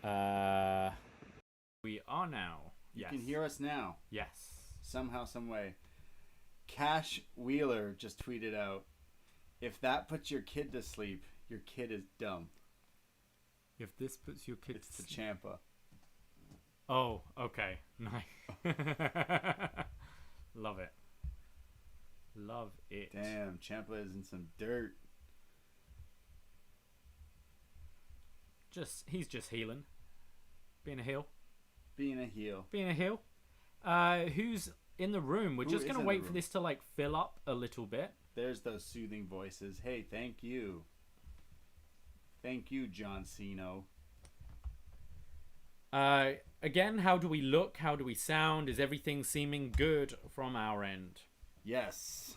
We are now. You Yes. can hear us now. Yes. Somehow, some way. Cash Wheeler just tweeted out, if that puts your kid to sleep, your kid is dumb. If this puts your kid It's the Champa. Oh, okay. Nice. Love it. Love it. Damn, Champa is in some dirt. He's just healing. Being a heel. Being a heel. Being a heel. Who's in the room? We're just going to wait for this to like fill up a little bit. There's those soothing voices. Hey, thank you. Thank you, John Cena. Again, how do we look? How do we sound? Is everything seeming good from our end? Yes.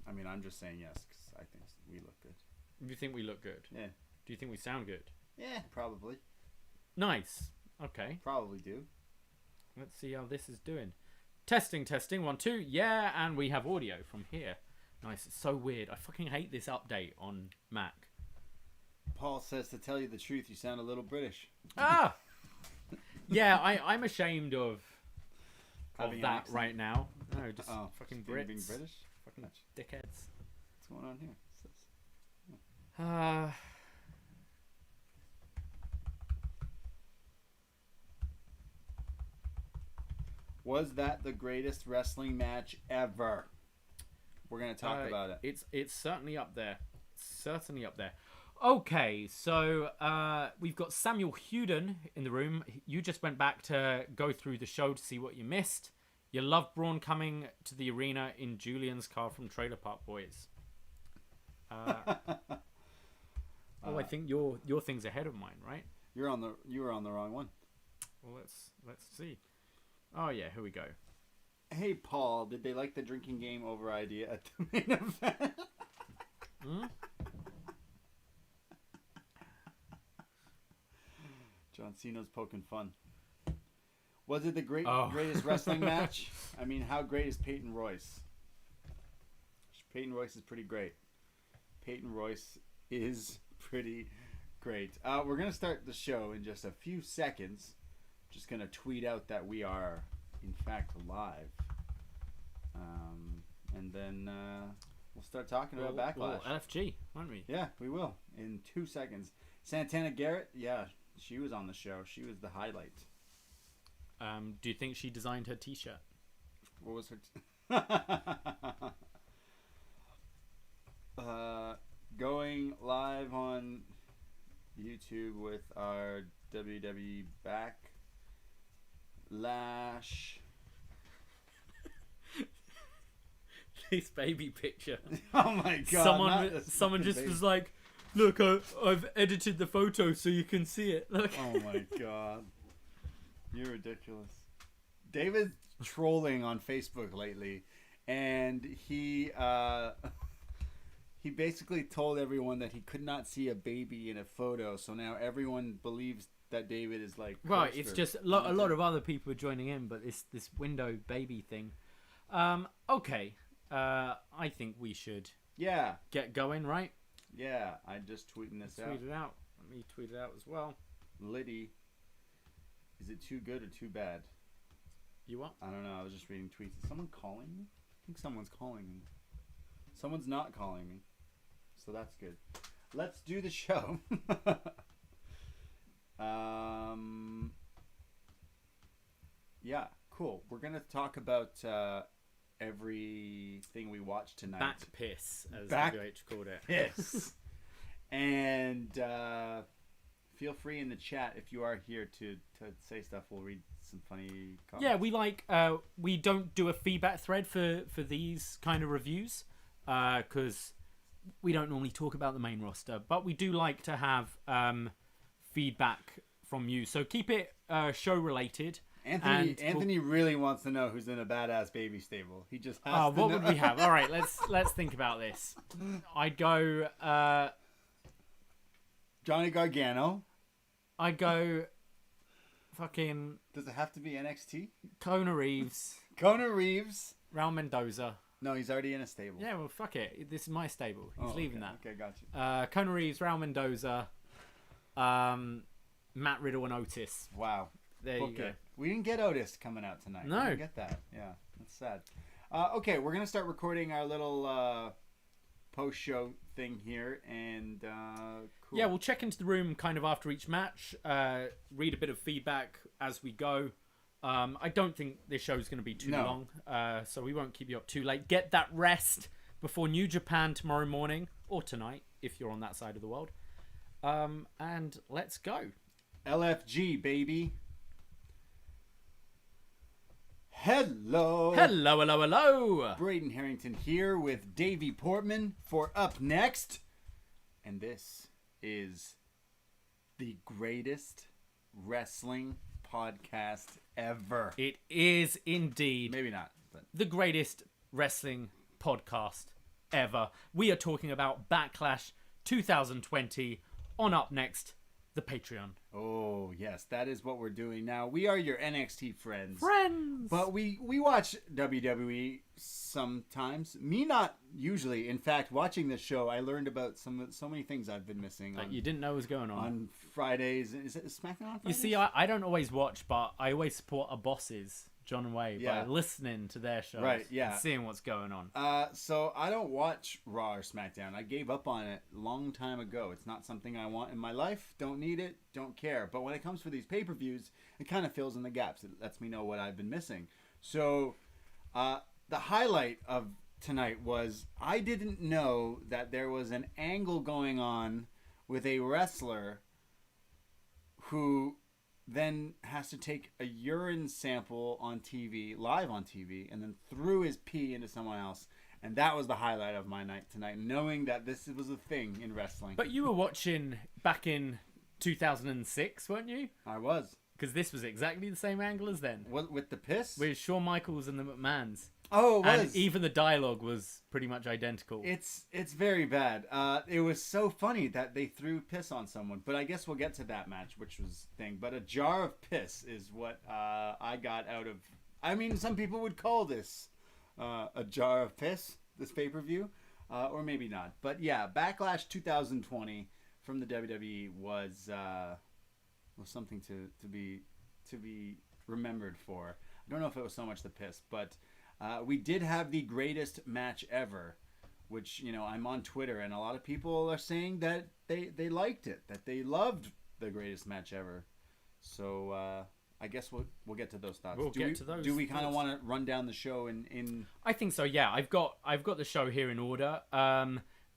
I mean, I'm just saying yes because I think we look good. Do you think we look good? Yeah. Do you think we sound good? Yeah, probably. Nice. Okay. Probably do. Let's see how this is doing. Testing, 1, 2. Yeah, and we have audio from here. Nice. It's so weird. I fucking hate this update on Mac. Paul says, to tell you the truth, you sound a little British. Ah! Yeah, I'm ashamed of Having that an accent? right now. No, just fucking Being Brits. British? Fucking dickheads. What's going on here? Was that the greatest wrestling match ever? We're going to talk about it. It's certainly up there. Certainly up there. Okay, so we've got Samuel Hewden in the room. You just went back to go through the show to see what you missed. You love Braun coming to the arena in Julian's car from Trailer Park Boys. I think your thing's ahead of mine, right? You were on the wrong one. Well, let's see. Oh yeah, here we go. Hey Paul, did they like the drinking game over idea at the main event? John Cena's poking fun. Was it the greatest wrestling match? I mean, how great is Peyton Royce? Peyton Royce is pretty great. Peyton Royce is pretty great. We're going to start the show in just a few seconds. Just going to tweet out that we are, in fact, live. And then we'll start talking about Backlash. LFG, won't we? Yeah, we will. In 2 seconds. Santana Garrett, yeah, she was on the show. She was the highlight. Do you think she designed her t-shirt? What was her... going live on YouTube with our WWE Backlash. This baby picture. Oh my god! Someone just was like, "Look, I've edited the photo so you can see it." Look. Oh my god! You're ridiculous. David's trolling on Facebook lately, and he basically told everyone that he could not see a baby in a photo. So now everyone believes that David is like right. It's just a lot of other people are joining in, but it's this window baby thing. Okay. I think we should get going, right? Yeah, I'm just tweeting this out. Tweet it out. Let me tweet it out as well. Liddy, is it too good or too bad? You what? I don't know. I was just reading tweets. Is someone calling me? I think someone's calling me. Someone's not calling me. So that's good. Let's do the show. Yeah, cool. We're going to talk about everything we watched tonight. Back piss, as WH called it. Piss. And feel free in the chat if you are here to say stuff. We'll read some funny comments. Yeah, we don't do a feedback thread for these kind of reviews because we don't normally talk about the main roster, but we do like to have feedback from you. So keep it show related. Anthony really wants to know who's in a badass baby stable. He just has to what know. would we have? All right, let's think about this. I'd go Johnny Gargano. I'd go fucking... Does it have to be NXT? Kona Reeves. Kona Reeves. Raul Mendoza. No, he's already in a stable. Yeah, well, fuck it. This is my stable. He's leaving that. Okay, got you. Kona Reeves, Raul Mendoza. Matt Riddle and Otis. Wow. There you go. We didn't get Otis coming out tonight. No. We didn't get that. Yeah, that's sad. Okay, we're going to start recording our little post-show thing here. And cool. Yeah, we'll check into the room kind of after each match, read a bit of feedback as we go. I don't think this show's going to be too long, so we won't keep you up too late. Get that rest before New Japan tomorrow morning, or tonight, if you're on that side of the world. And let's go. LFG, baby. Hello. Hello, hello, hello. Braden Harrington here with Davie Portman for Up Next. And this is the greatest wrestling podcast ever. It is indeed. Maybe not, but the greatest wrestling podcast ever. We are talking about Backlash 2020 on Up Next, the Patreon. Oh, yes, that is what we're doing now. We are your NXT friends. Friends! But we watch WWE sometimes. Me, not usually. In fact, watching this show, I learned about so many things I've been missing. That you didn't know was going on. On Fridays. Is it SmackDown on Fridays? You see, I don't always watch, but I always support our bosses, John and Wade, by listening to their shows. Right, yeah. And seeing what's going on. So I don't watch Raw or SmackDown. I gave up on it a long time ago. It's not something I want in my life. Don't need it. Don't care. But when it comes for these pay-per-views, it kind of fills in the gaps. It lets me know what I've been missing. So the highlight of tonight was I didn't know that there was an angle going on with a wrestler who then has to take a urine sample on TV, live on TV, and then threw his pee into someone else. And that was the highlight of my night tonight, knowing that this was a thing in wrestling. But you were watching back in 2006, weren't you? I was. Because this was exactly the same angle as then. What, with the piss? With Shawn Michaels and the McMahons. Oh, it was. And even the dialogue was pretty much identical. It's very bad. It was so funny that they threw piss on someone. But I guess we'll get to that match, which was thing. But a jar of piss is what I got out of... I mean, some people would call this a jar of piss, this pay-per-view. Or maybe not. But yeah, Backlash 2020 from the WWE was something to be remembered for. I don't know if it was so much the piss, but... we did have the greatest match ever, which, you know, I'm on Twitter, and a lot of people are saying that they liked it, that they loved the greatest match ever. So I guess we'll get to those thoughts. Do we kind of want to run down the show in? I think so. Yeah, I've got the show here in order.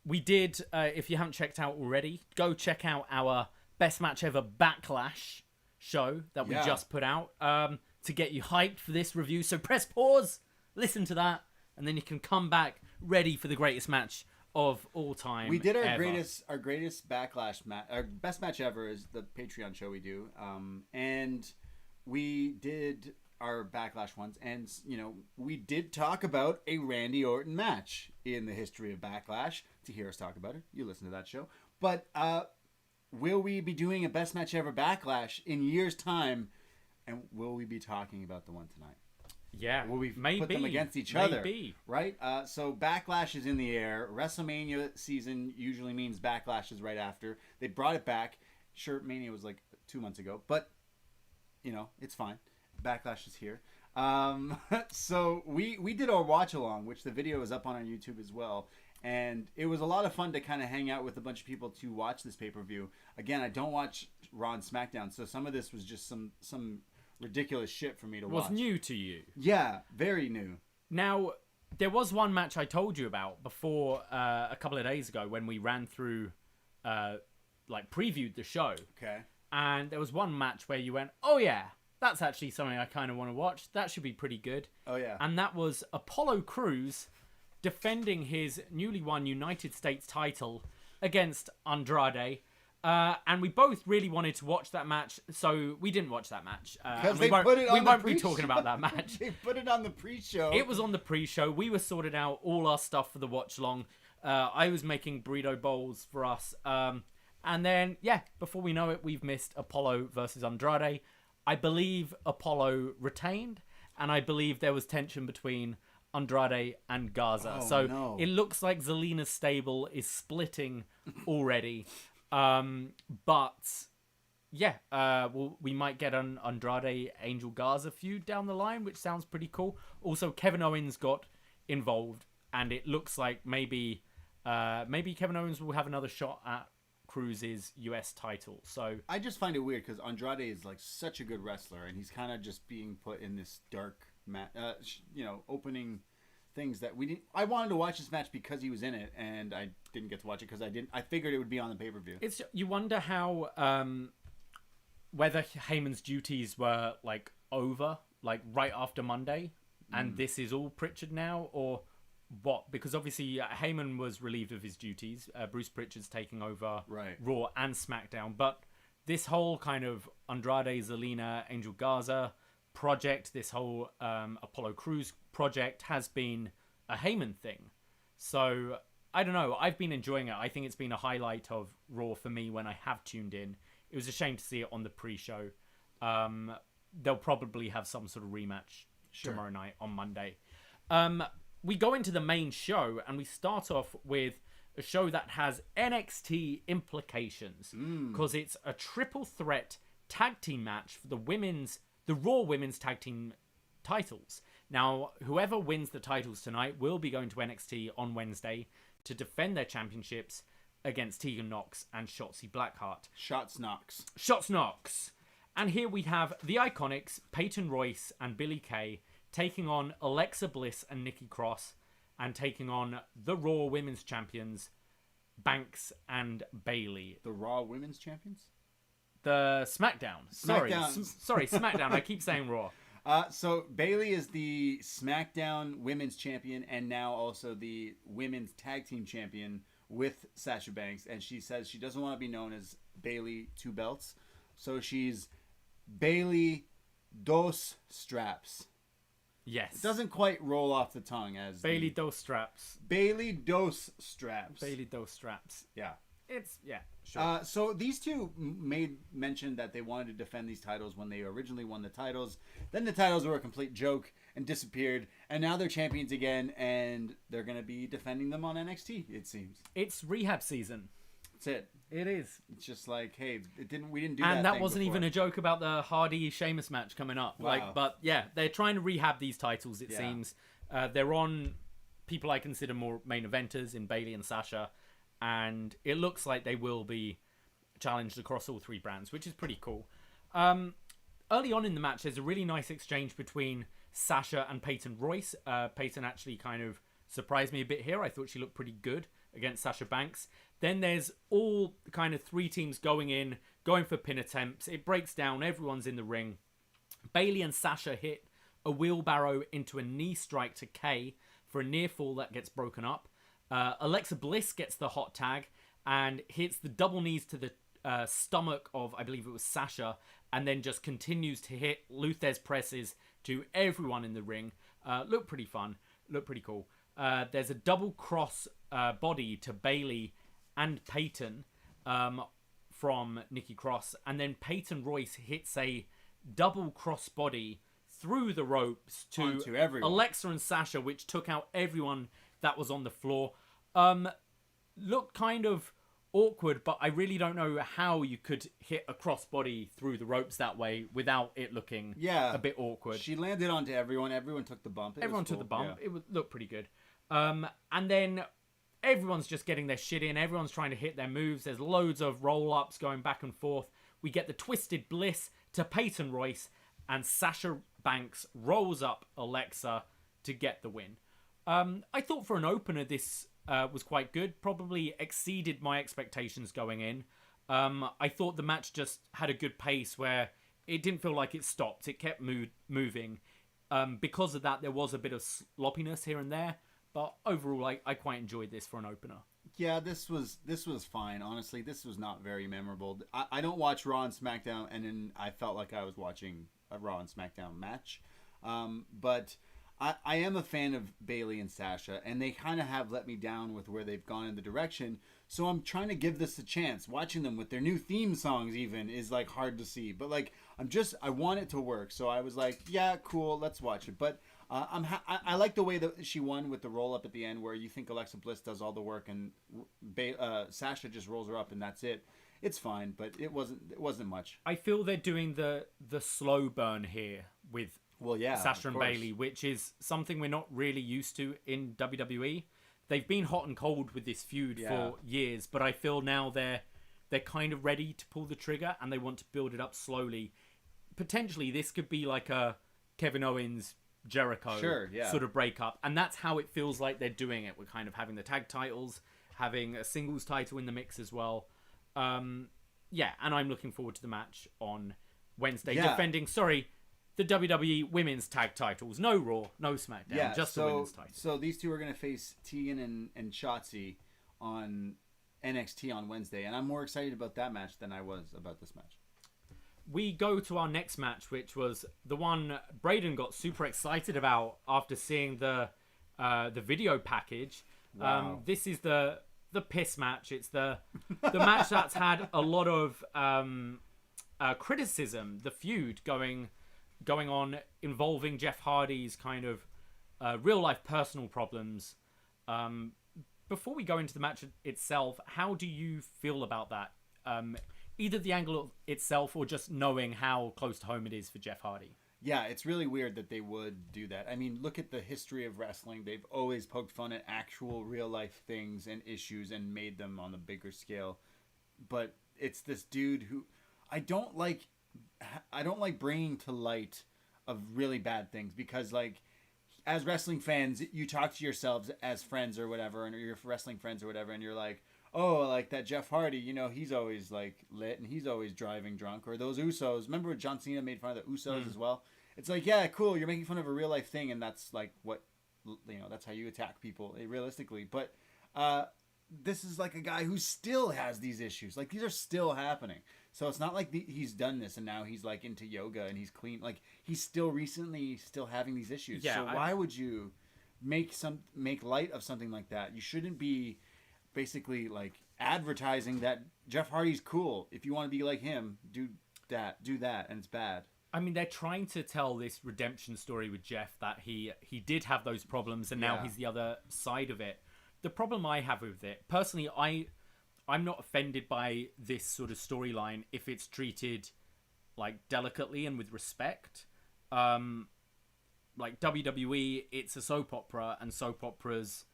We did. If you haven't checked out already, go check out our best match ever Backlash show that we just put out to get you hyped for this review. So press pause. Listen to that, and then you can come back ready for the greatest match of all time. We did our greatest Backlash match. Our best match ever is the Patreon show we do, and we did our Backlash ones, and you know we did talk about a Randy Orton match in the history of Backlash. To hear us talk about it, you listen to that show. But will we be doing a best match ever Backlash in years' time, and will we be talking about the one tonight? Yeah, will we put them against each other? Right? So Backlash is in the air. WrestleMania season usually means Backlash is right after. They brought it back. Sure, Mania was like 2 months ago, but you know it's fine. Backlash is here. So we did our watch along, which the video is up on our YouTube as well, and it was a lot of fun to kind of hang out with a bunch of people to watch this pay-per-view. Again, I don't watch Raw and SmackDown, so some of this was just some ridiculous shit for me to watch. Was new to you. Yeah, very new. Now, there was one match I told you about before a couple of days ago when we ran through, previewed the show. Okay. And there was one match where you went, oh yeah, that's actually something I kind of want to watch. That should be pretty good. Oh yeah. And that was Apollo Crews defending his newly won United States title against Andrade. And we both really wanted to watch that match, so we didn't watch that match. Because we won't be talking about that match. They put it on the pre-show. It was on the pre-show. We were sorted out all our stuff for the watch-along. I was making burrito bowls for us. And then, before we know it, we've missed Apollo versus Andrade. I believe Apollo retained, and I believe there was tension between Andrade and Garza. It looks like Zelina's stable is splitting already. But we might get an Andrade Angel Garza feud down the line, which sounds pretty cool. Also, Kevin Owens got involved, and it looks like maybe Kevin Owens will have another shot at Cruz's US title. So I just find it weird because Andrade is like such a good wrestler, and he's kind of just being put in this dark opening things that we didn't. I wanted to watch this match because he was in it, and I didn't get to watch it because I figured it would be on the pay-per-view. You wonder how whether Heyman's duties were like over, like right after Monday, and this is all Pritchard now, or what? Because obviously Heyman was relieved of his duties. Bruce Pritchard's taking over Raw and SmackDown, but this whole kind of Andrade, Zelina, Angel Garza project, this whole Apollo Crews project has been a Heyman thing. So I don't know. I've been enjoying it. I think it's been a highlight of Raw for me when I have tuned in. It was a shame to see it on the pre-show. They'll probably have some sort of rematch tomorrow night on Monday. We go into the main show, and we start off with a show that has NXT implications because it's a triple threat tag team match for the Raw Women's Tag Team titles. Now, whoever wins the titles tonight will be going to NXT on Wednesday to defend their championships against Tegan Nox and Shotzi Blackheart. Shots Nox. And here we have the Iconics, Peyton Royce and Billie Kay, taking on Alexa Bliss and Nikki Cross, and taking on the Raw Women's Champions, Banks and Bayley. The Raw Women's Champions? The SmackDown. Sorry, SmackDown. I keep saying Raw. So Bayley is the SmackDown Women's Champion and now also the Women's Tag Team Champion with Sasha Banks, and she says she doesn't want to be known as Bayley Two Belts, so she's Bayley Dos Straps. Yes. It doesn't quite roll off the tongue as Bayley Dos Straps. Bayley Dos Straps. Bayley Dos Straps. Yeah. Sure. So these two made mention that they wanted to defend these titles when they originally won the titles. Then the titles were a complete joke and disappeared, and now they're champions again, and they're going to be defending them on NXT. It seems it's rehab season. That's it. It is. It's just like, hey, we didn't do that. And that wasn't even a joke about the Hardy Sheamus match coming up. Wow. But yeah, they're trying to rehab these titles. It seems they're on people I consider more main eventers in Bayley and Sasha. And it looks like they will be challenged across all three brands, which is pretty cool. Early on in the match, there's a really nice exchange between Sasha and Peyton Royce. Peyton actually kind of surprised me a bit here. I thought she looked pretty good against Sasha Banks. Then there's all kind of three teams going for pin attempts. It breaks down. Everyone's in the ring. Bayley and Sasha hit a wheelbarrow into a knee strike to Kay for a near fall that gets broken up. Alexa Bliss gets the hot tag and hits the double knees to the stomach of, I believe it was Sasha, and then just continues to hit Luthez presses to everyone in the ring. Look pretty fun. Look pretty cool. There's a double cross body to Bayley and Peyton from Nikki Cross, and then Peyton Royce hits a double cross body through the ropes to Alexa and Sasha, which took out everyone that was on the floor. Looked kind of awkward, but I really don't know how you could hit a crossbody through the ropes that way without it looking a bit awkward. She landed onto everyone. Everyone took the bump. Everyone took the bump. Yeah. It would look pretty good. And then everyone's just getting their shit in. Everyone's trying to hit their moves. There's loads of roll-ups going back and forth. We get the Twisted Bliss to Peyton Royce, and Sasha Banks rolls up Alexa to get the win. I thought for an opener this was quite good. Probably exceeded my expectations going in. I thought the match just had a good pace where it didn't feel like it stopped. It kept moving. Because of that, there was a bit of sloppiness here and there. But overall, I quite enjoyed this for an opener. Yeah, this was fine. Honestly, this was not very memorable. I don't watch Raw and SmackDown, and then I felt like I was watching a Raw and SmackDown match. But I am a fan of Bayley and Sasha, and they kind of have let me down with where they've gone in the direction. So I'm trying to give this a chance. Watching them with their new theme songs even is like hard to see. But like I want it to work. So I was like, yeah, cool, let's watch it. But I like the way that she won with the roll up at the end, where you think Alexa Bliss does all the work and Sasha just rolls her up and that's it. It's fine, but it wasn't much. I feel they're doing the slow burn here with Sasha and Bayley, which is something we're not really used to in WWE. They've been hot and cold with this feud for years, but I feel now they're kind of ready to pull the trigger and they want to build it up slowly. Potentially, this could be like a Kevin Owens Jericho sort of breakup, and that's how it feels like they're doing it. We're kind of having the tag titles, having a singles title in the mix as well. And I'm looking forward to the match on Wednesday, defending the WWE women's tag titles. No Raw, no SmackDown, just the women's title. So these two are going to face Tegan and Shotzi on NXT on Wednesday, and I'm more excited about that match than I was about this match. We go to our next match, which was the one Braden got super excited about after seeing the video package. Wow. This is the piss match. It's the match that's had a lot of criticism. The feud going on involving Jeff Hardy's kind of real life personal problems. Before we go into the match itself, how do you feel about that? Either the angle itself or just knowing how close to home it is for Jeff Hardy. Yeah, it's really weird that they would do that. I mean, look at the history of wrestling. They've always poked fun at actual real-life things and issues and made them on a bigger scale. But it's this dude who I don't like bringing to light of really bad things because, like, as wrestling fans, you talk to yourselves as friends or whatever, and your wrestling friends or whatever, and you're like, oh, like that Jeff Hardy, he's always like lit and he's always driving drunk. Or those Usos. Remember when John Cena made fun of the Usos as well? It's like, yeah, cool. You're making fun of a real life thing, and that's like what that's how you attack people realistically. But this is like a guy who still has these issues. Like these are still happening. So it's not like he's done this and now he's like into yoga and he's clean. Like he's still having these issues. Yeah, so why would you make light of something like that? You shouldn't be basically like advertising that Jeff Hardy's cool. If you want to be like him, do that, and it's bad. I mean, they're trying to tell this redemption story with Jeff that he did have those problems and now he's the other side of it. The problem I have with it, personally, I'm not offended by this sort of storyline if it's treated like delicately and with respect. Like WWE, it's a soap opera, and soap operas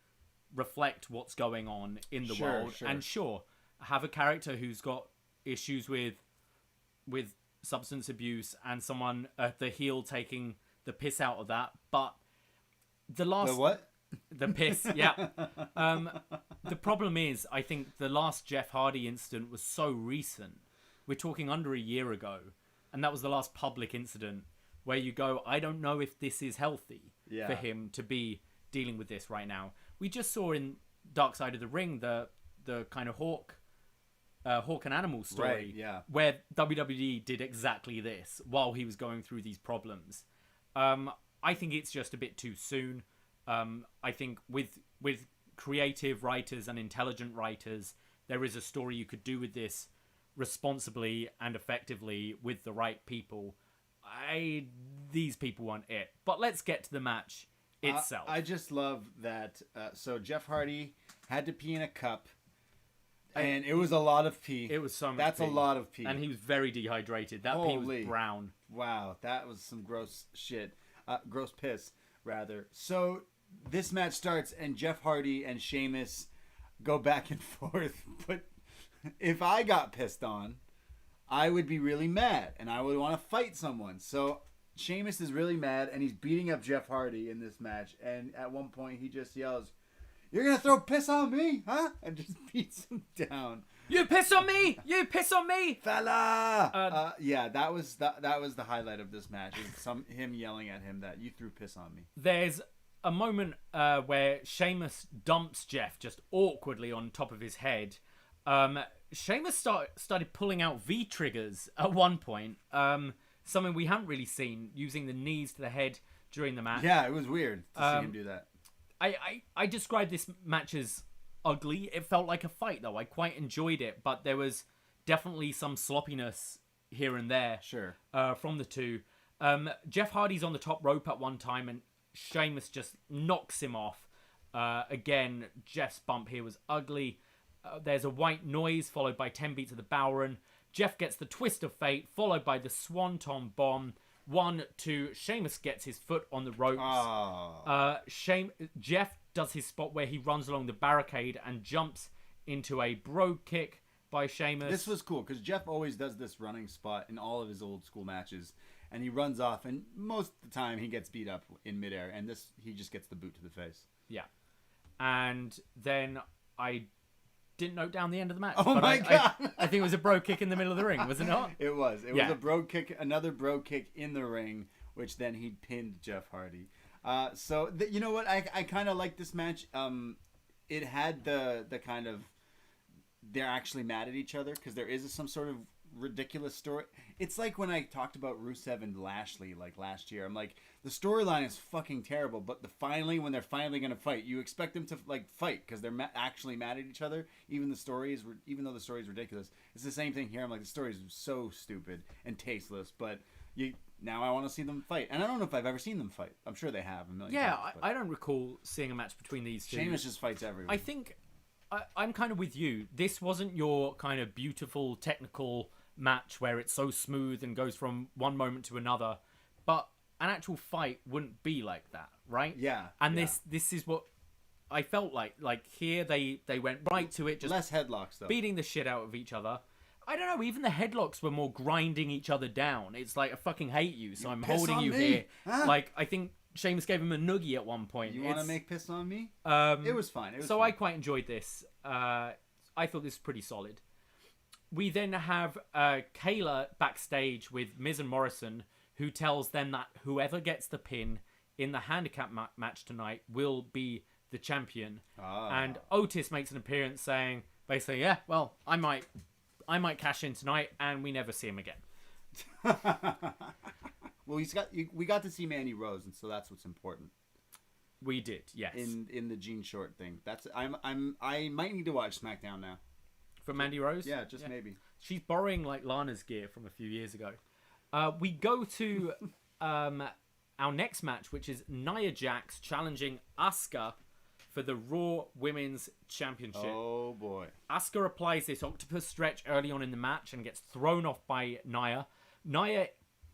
reflect what's going on in the world. Sure. And have a character who's got issues with substance abuse and someone the heel taking the piss out of that. But the what? The piss, yeah. The problem is, I think the last Jeff Hardy incident was so recent. We're talking under a year ago, and that was the last public incident where you go, I don't know if this is healthy for him to be dealing with this right now. We just saw in Dark Side of the Ring the kind of Hawk and Animal story, where WWE did exactly this while he was going through these problems. I think it's just a bit too soon. I think with creative writers and intelligent writers, there is a story you could do with this responsibly and effectively with the right people. These people want it. But let's get to the match itself. I just love that. So Jeff Hardy had to pee in a cup, and it was a lot of pee. It was so much That's pee. A lot of pee. And he was very dehydrated. That pee was brown. Wow, that was some gross shit. Gross piss, rather. So this match starts, and Jeff Hardy and Sheamus go back and forth. But if I got pissed on, I would be really mad, and I would want to fight someone. So Sheamus is really mad, and he's beating up Jeff Hardy in this match. And at one point, he just yells, "You're going to throw piss on me, huh?" And just beats him down. You piss on me! You piss on me! Fella! That was the highlight of this match. Is him yelling at him that you threw piss on me. There's a moment where Sheamus dumps Jeff just awkwardly on top of his head. Sheamus started pulling out V-triggers at one point. Something we haven't really seen, using the knees to the head during the match. Yeah, it was weird to see him do that. I described this match as ugly. It felt like a fight, though. I quite enjoyed it, but there was definitely some sloppiness here and there from the two. Jeff Hardy's on the top rope at one time, and Sheamus just knocks him off. Again, Jeff's bump here was ugly. There's a white noise followed by 10 beats of the Boweron. Jeff gets the twist of fate followed by the Swanton bomb. 1, 2. Sheamus gets his foot on the ropes. Jeff does his spot where he runs along the barricade and jumps into a bro kick by Sheamus. This was cool because Jeff always does this running spot in all of his old school matches, and he runs off, and most of the time he gets beat up in midair, and this he just gets the boot to the face. Yeah, and then I didn't note down the end of the match. Oh but my God! I think it was a bro kick in the middle of the ring, was it not? It was. It was a bro kick, another bro kick in the ring, which then he pinned Jeff Hardy. You know what? I kind of like this match. It had the kind of they're actually mad at each other because there is some sort of ridiculous story. It's like when I talked about Rusev and Lashley like last year. I'm like, the storyline is fucking terrible, but when they're finally gonna fight, you expect them to like fight because they're actually mad at each other. Even though the story is ridiculous, it's the same thing here. I'm like, the story is so stupid and tasteless, but now I want to see them fight, and I don't know if I've ever seen them fight. I'm sure they have a million times. I don't recall seeing a match between these two. Sheamus just fights everyone. I think I'm kind of with you. This wasn't your kind of beautiful technical match where it's so smooth and goes from one moment to another, but an actual fight wouldn't be like that, right? Yeah. And this is what I felt like. Like here they went right to it, just less headlocks though, beating the shit out of each other. I don't know, even the headlocks were more grinding each other down. It's like, I fucking hate you, so I'm holding you here. Huh? Like, I think Sheamus gave him a noogie at one point. You want to make piss on me? It was fine. I quite enjoyed this. I thought this was pretty solid. We then have Kayla backstage with Miz and Morrison, who tells them that whoever gets the pin in the handicap match tonight will be the champion. And Otis makes an appearance saying, basically, yeah, well, I might cash in tonight, and we never see him again. Well, we got to see Mandy Rose, and so that's what's important. We did, yes. In the Jean Short thing, I might need to watch SmackDown now. For Mandy Rose? Yeah, maybe. She's borrowing like Lana's gear from a few years ago. We go to our next match, which is Nia Jax challenging Asuka for the Raw Women's Championship. Oh boy. Asuka applies this octopus stretch early on in the match and gets thrown off by Nia. Nia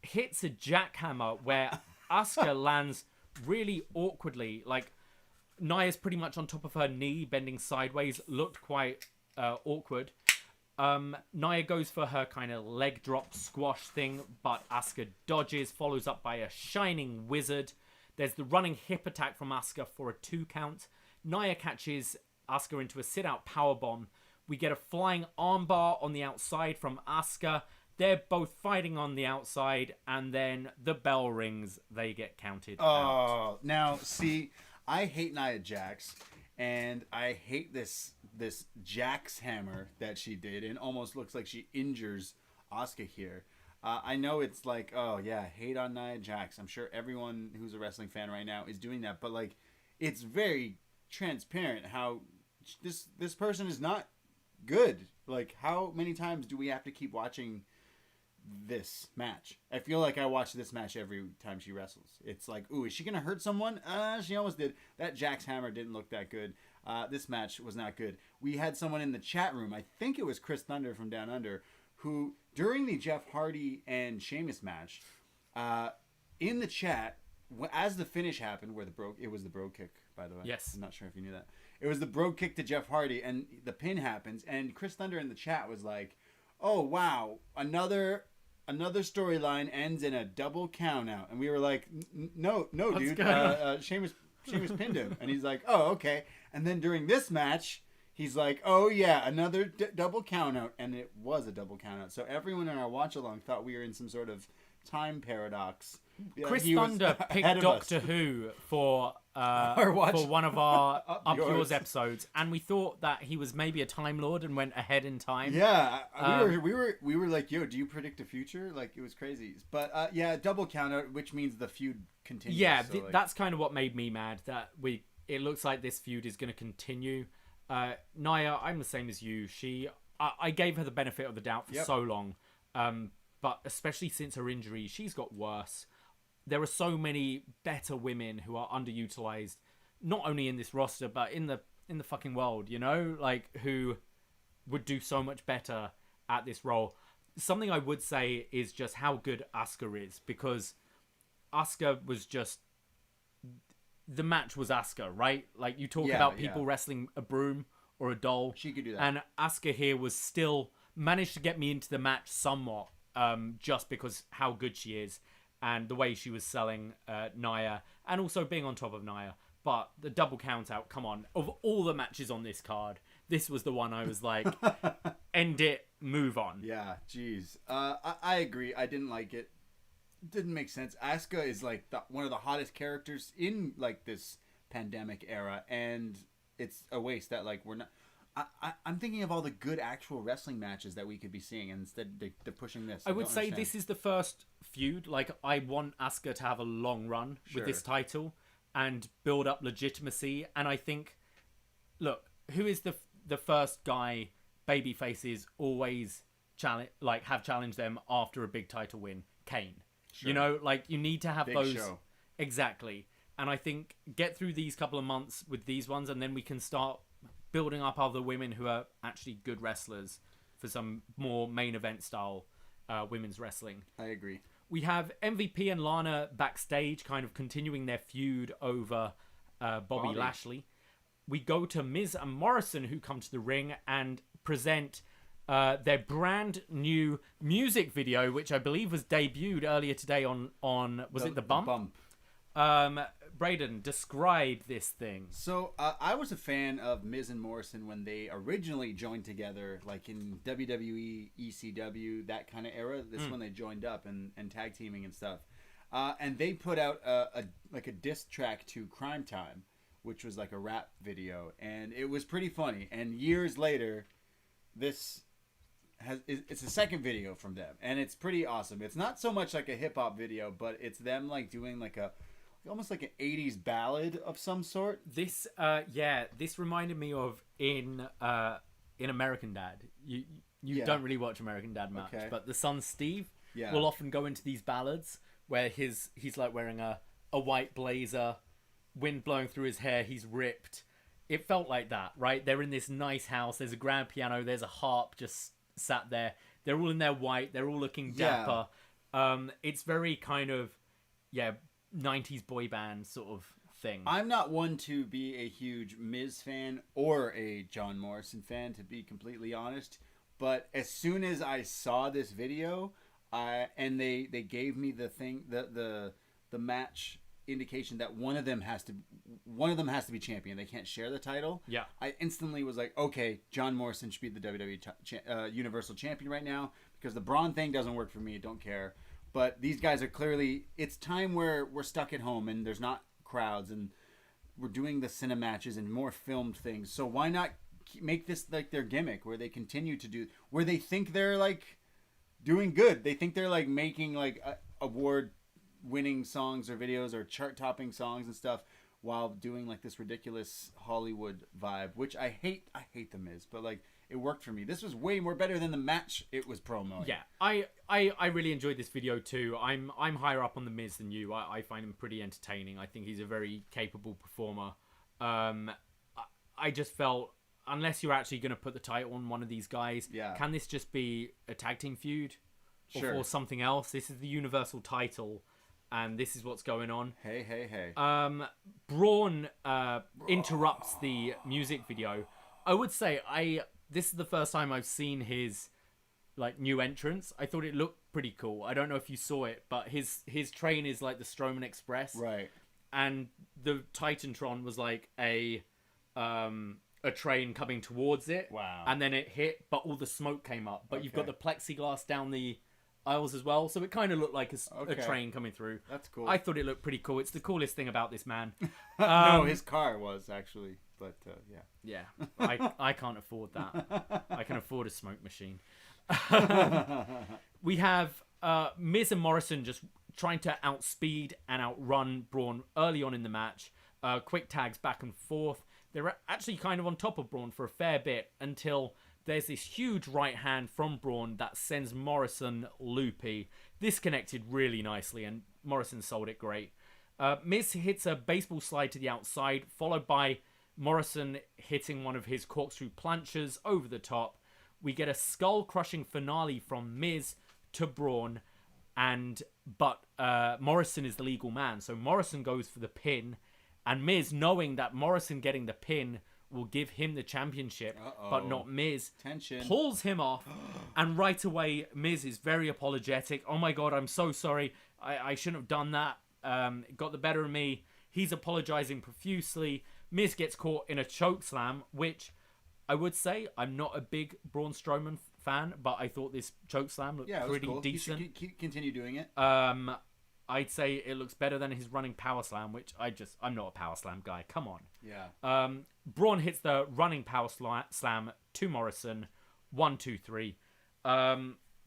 hits a jackhammer where Asuka lands really awkwardly. Like, Nia's pretty much on top of her knee, bending sideways. Looked quite awkward. Nia goes for her kind of leg drop squash thing, but Asuka dodges, follows up by a shining wizard. There's the running hip attack from Asuka for a 2 count. Nia catches Asuka into a sit-out powerbomb. We get a flying armbar on the outside from Asuka. They're both fighting on the outside, and then the bell rings. They get counted out. Now, see, I hate Nia Jax, and I hate this Jax hammer that she did, and almost looks like she injures Asuka here. I know it's like, oh yeah, hate on Nia Jax. I'm sure everyone who's a wrestling fan right now is doing that, but like, it's very transparent how this person is not good. Like, how many times do we have to keep watching this match? I feel like I watch this match every time she wrestles. It's like, ooh, is she gonna hurt someone? She almost did. That Jax hammer didn't look that good. This match was not good. We had someone in the chat room, I think it was Chris Thunder from Down Under, who during the Jeff Hardy and Sheamus match, in the chat, as the finish happened, where it was the bro kick, by the way. Yes. I'm not sure if you knew that. It was the bro kick to Jeff Hardy, and the pin happens, and Chris Thunder in the chat was like, oh wow, another storyline ends in a double count out. And we were like, no, dude. Sheamus pinned him. And he's like, oh, okay. And then during this match, he's like, oh yeah, another double count out. And it was a double count out. So everyone in our watch along thought we were in some sort of time paradox. Chris Thunder picked Doctor Who for one of our Up Yours episodes, and we thought that he was maybe a Time Lord and went ahead in time. Yeah, we were like, yo, do you predict the future? Like, it was crazy. But yeah, double count out, which means the feud continues. Yeah, so that's kind of what made me mad. That it looks like this feud is going to continue. Nyah, I'm the same as you. I gave her the benefit of the doubt for so long, but especially since her injury, she's got worse. There are so many better women who are underutilized, not only in this roster but in the fucking world. You know, like who would do so much better at this role. Something I would say is just how good Asuka is, because Asuka was just... The match was Asuka, right? Like, you talk about people wrestling a broom or a doll. She could do that. And Asuka here was still... managed to get me into the match somewhat, just because how good she is and the way she was selling Nyah, and also being on top of Nyah. But the double count out, come on. Of all the matches on this card, this was the one I was like, end it, move on. Yeah, jeez. I agree. I didn't like it. Didn't make sense. Asuka is like one of the hottest characters in like this pandemic era, and it's a waste that like we're not... I'm thinking of all the good actual wrestling matches that we could be seeing, and instead they're pushing this. I would say this is the first feud. Like, I want Asuka to have a long run with this title and build up legitimacy. And I think, look, who is the first guy babyfaces always have challenged them after a big title win? Kane. Sure. You know, like, you need to have big those. Show. Exactly. And I think get through these couple of months with these ones, and then we can start building up other women who are actually good wrestlers for some more main event style women's wrestling. I agree. We have MVP and Lana backstage kind of continuing their feud over Bobby Lashley. We go to Miz and Morrison, who come to the ring and present their brand new music video, which I believe was debuted earlier today on was it The Bump? Braden, describe this thing. So I was a fan of Miz and Morrison when they originally joined together, like in WWE, ECW, that kind of era. This is when they joined up and tag teaming and stuff. And they put out a diss track to Crime Time, which was like a rap video, and it was pretty funny. And years later, it's a second video from them, and it's pretty awesome. It's not so much like a hip hop video, but it's them like doing like almost like an 80s ballad of some sort. This this reminded me of in American Dad. You don't really watch American Dad much, but the son Steve will often go into these ballads where he's like wearing a white blazer, wind blowing through his hair, he's ripped. It felt like that, right? They're in this nice house, there's a grand piano, there's a harp just sat there. They're all in their white, they're all looking dapper. It's very kind of 90s boy band sort of thing. I'm not one to be a huge Miz fan or a John Morrison fan, to be completely honest. But as soon as I saw this video, and they gave me the match indication that one of them has to be champion. They can't share the title. Yeah. I instantly was like, okay, John Morrison should be the WWE Universal Champion right now, because the Braun thing doesn't work for me. I don't care. But these guys are clearly... It's time where we're stuck at home and there's not crowds, and we're doing the cine matches and more filmed things. So why not make this like their gimmick, where they continue to do... Where they think they're like doing good. They think they're like making like award-winning songs or videos or chart-topping songs and stuff, while doing like this ridiculous Hollywood vibe, which I hate. I hate The Miz, but like... It worked for me. This was way more better than the match it was promoting. Yeah, I really enjoyed this video too. I'm higher up on The Miz than you. I find him pretty entertaining. I think he's a very capable performer. I just felt, unless you're actually going to put the title on one of these guys, can this just be a tag team feud? Or something else? This is the Universal title, and this is what's going on. Hey. Braun interrupts the music video. I would say this is the first time I've seen his like new entrance. I thought it looked pretty cool. I don't know if you saw it, but his train is like the Strowman Express, right? And the Titantron was like a train coming towards it. Wow! And then it hit, but all the smoke came up. But you've got the plexiglass down the aisles as well, so it kind of looked like a train coming through. That's cool. I thought it looked pretty cool. It's the coolest thing about this man. No, his car was actually. But I can't afford that. I can afford a smoke machine. We have Miz and Morrison just trying to outspeed and outrun Braun early on in the match. Quick tags back and forth. They're actually kind of on top of Braun for a fair bit until there's this huge right hand from Braun that sends Morrison loopy. This connected really nicely, and Morrison sold it great. Miz hits a baseball slide to the outside, followed by Morrison hitting one of his corkscrew planchers over the top. We get a skull-crushing finale from Miz to Braun, but Morrison is the legal man. So Morrison goes for the pin, and Miz, knowing that Morrison getting the pin will give him the championship, but not Miz, pulls him off, and right away Miz is very apologetic. Oh my God, I'm so sorry. I shouldn't have done that. It got the better of me. He's apologizing profusely. Miz gets caught in a chokeslam, which I would say I'm not a big Braun Strowman fan, but I thought this chokeslam looked pretty decent. You should continue doing it. I'd say it looks better than his running power slam, which I'm not a power slam guy. Come on. Yeah. Braun hits the running power slam to Morrison. 1, 2, 3.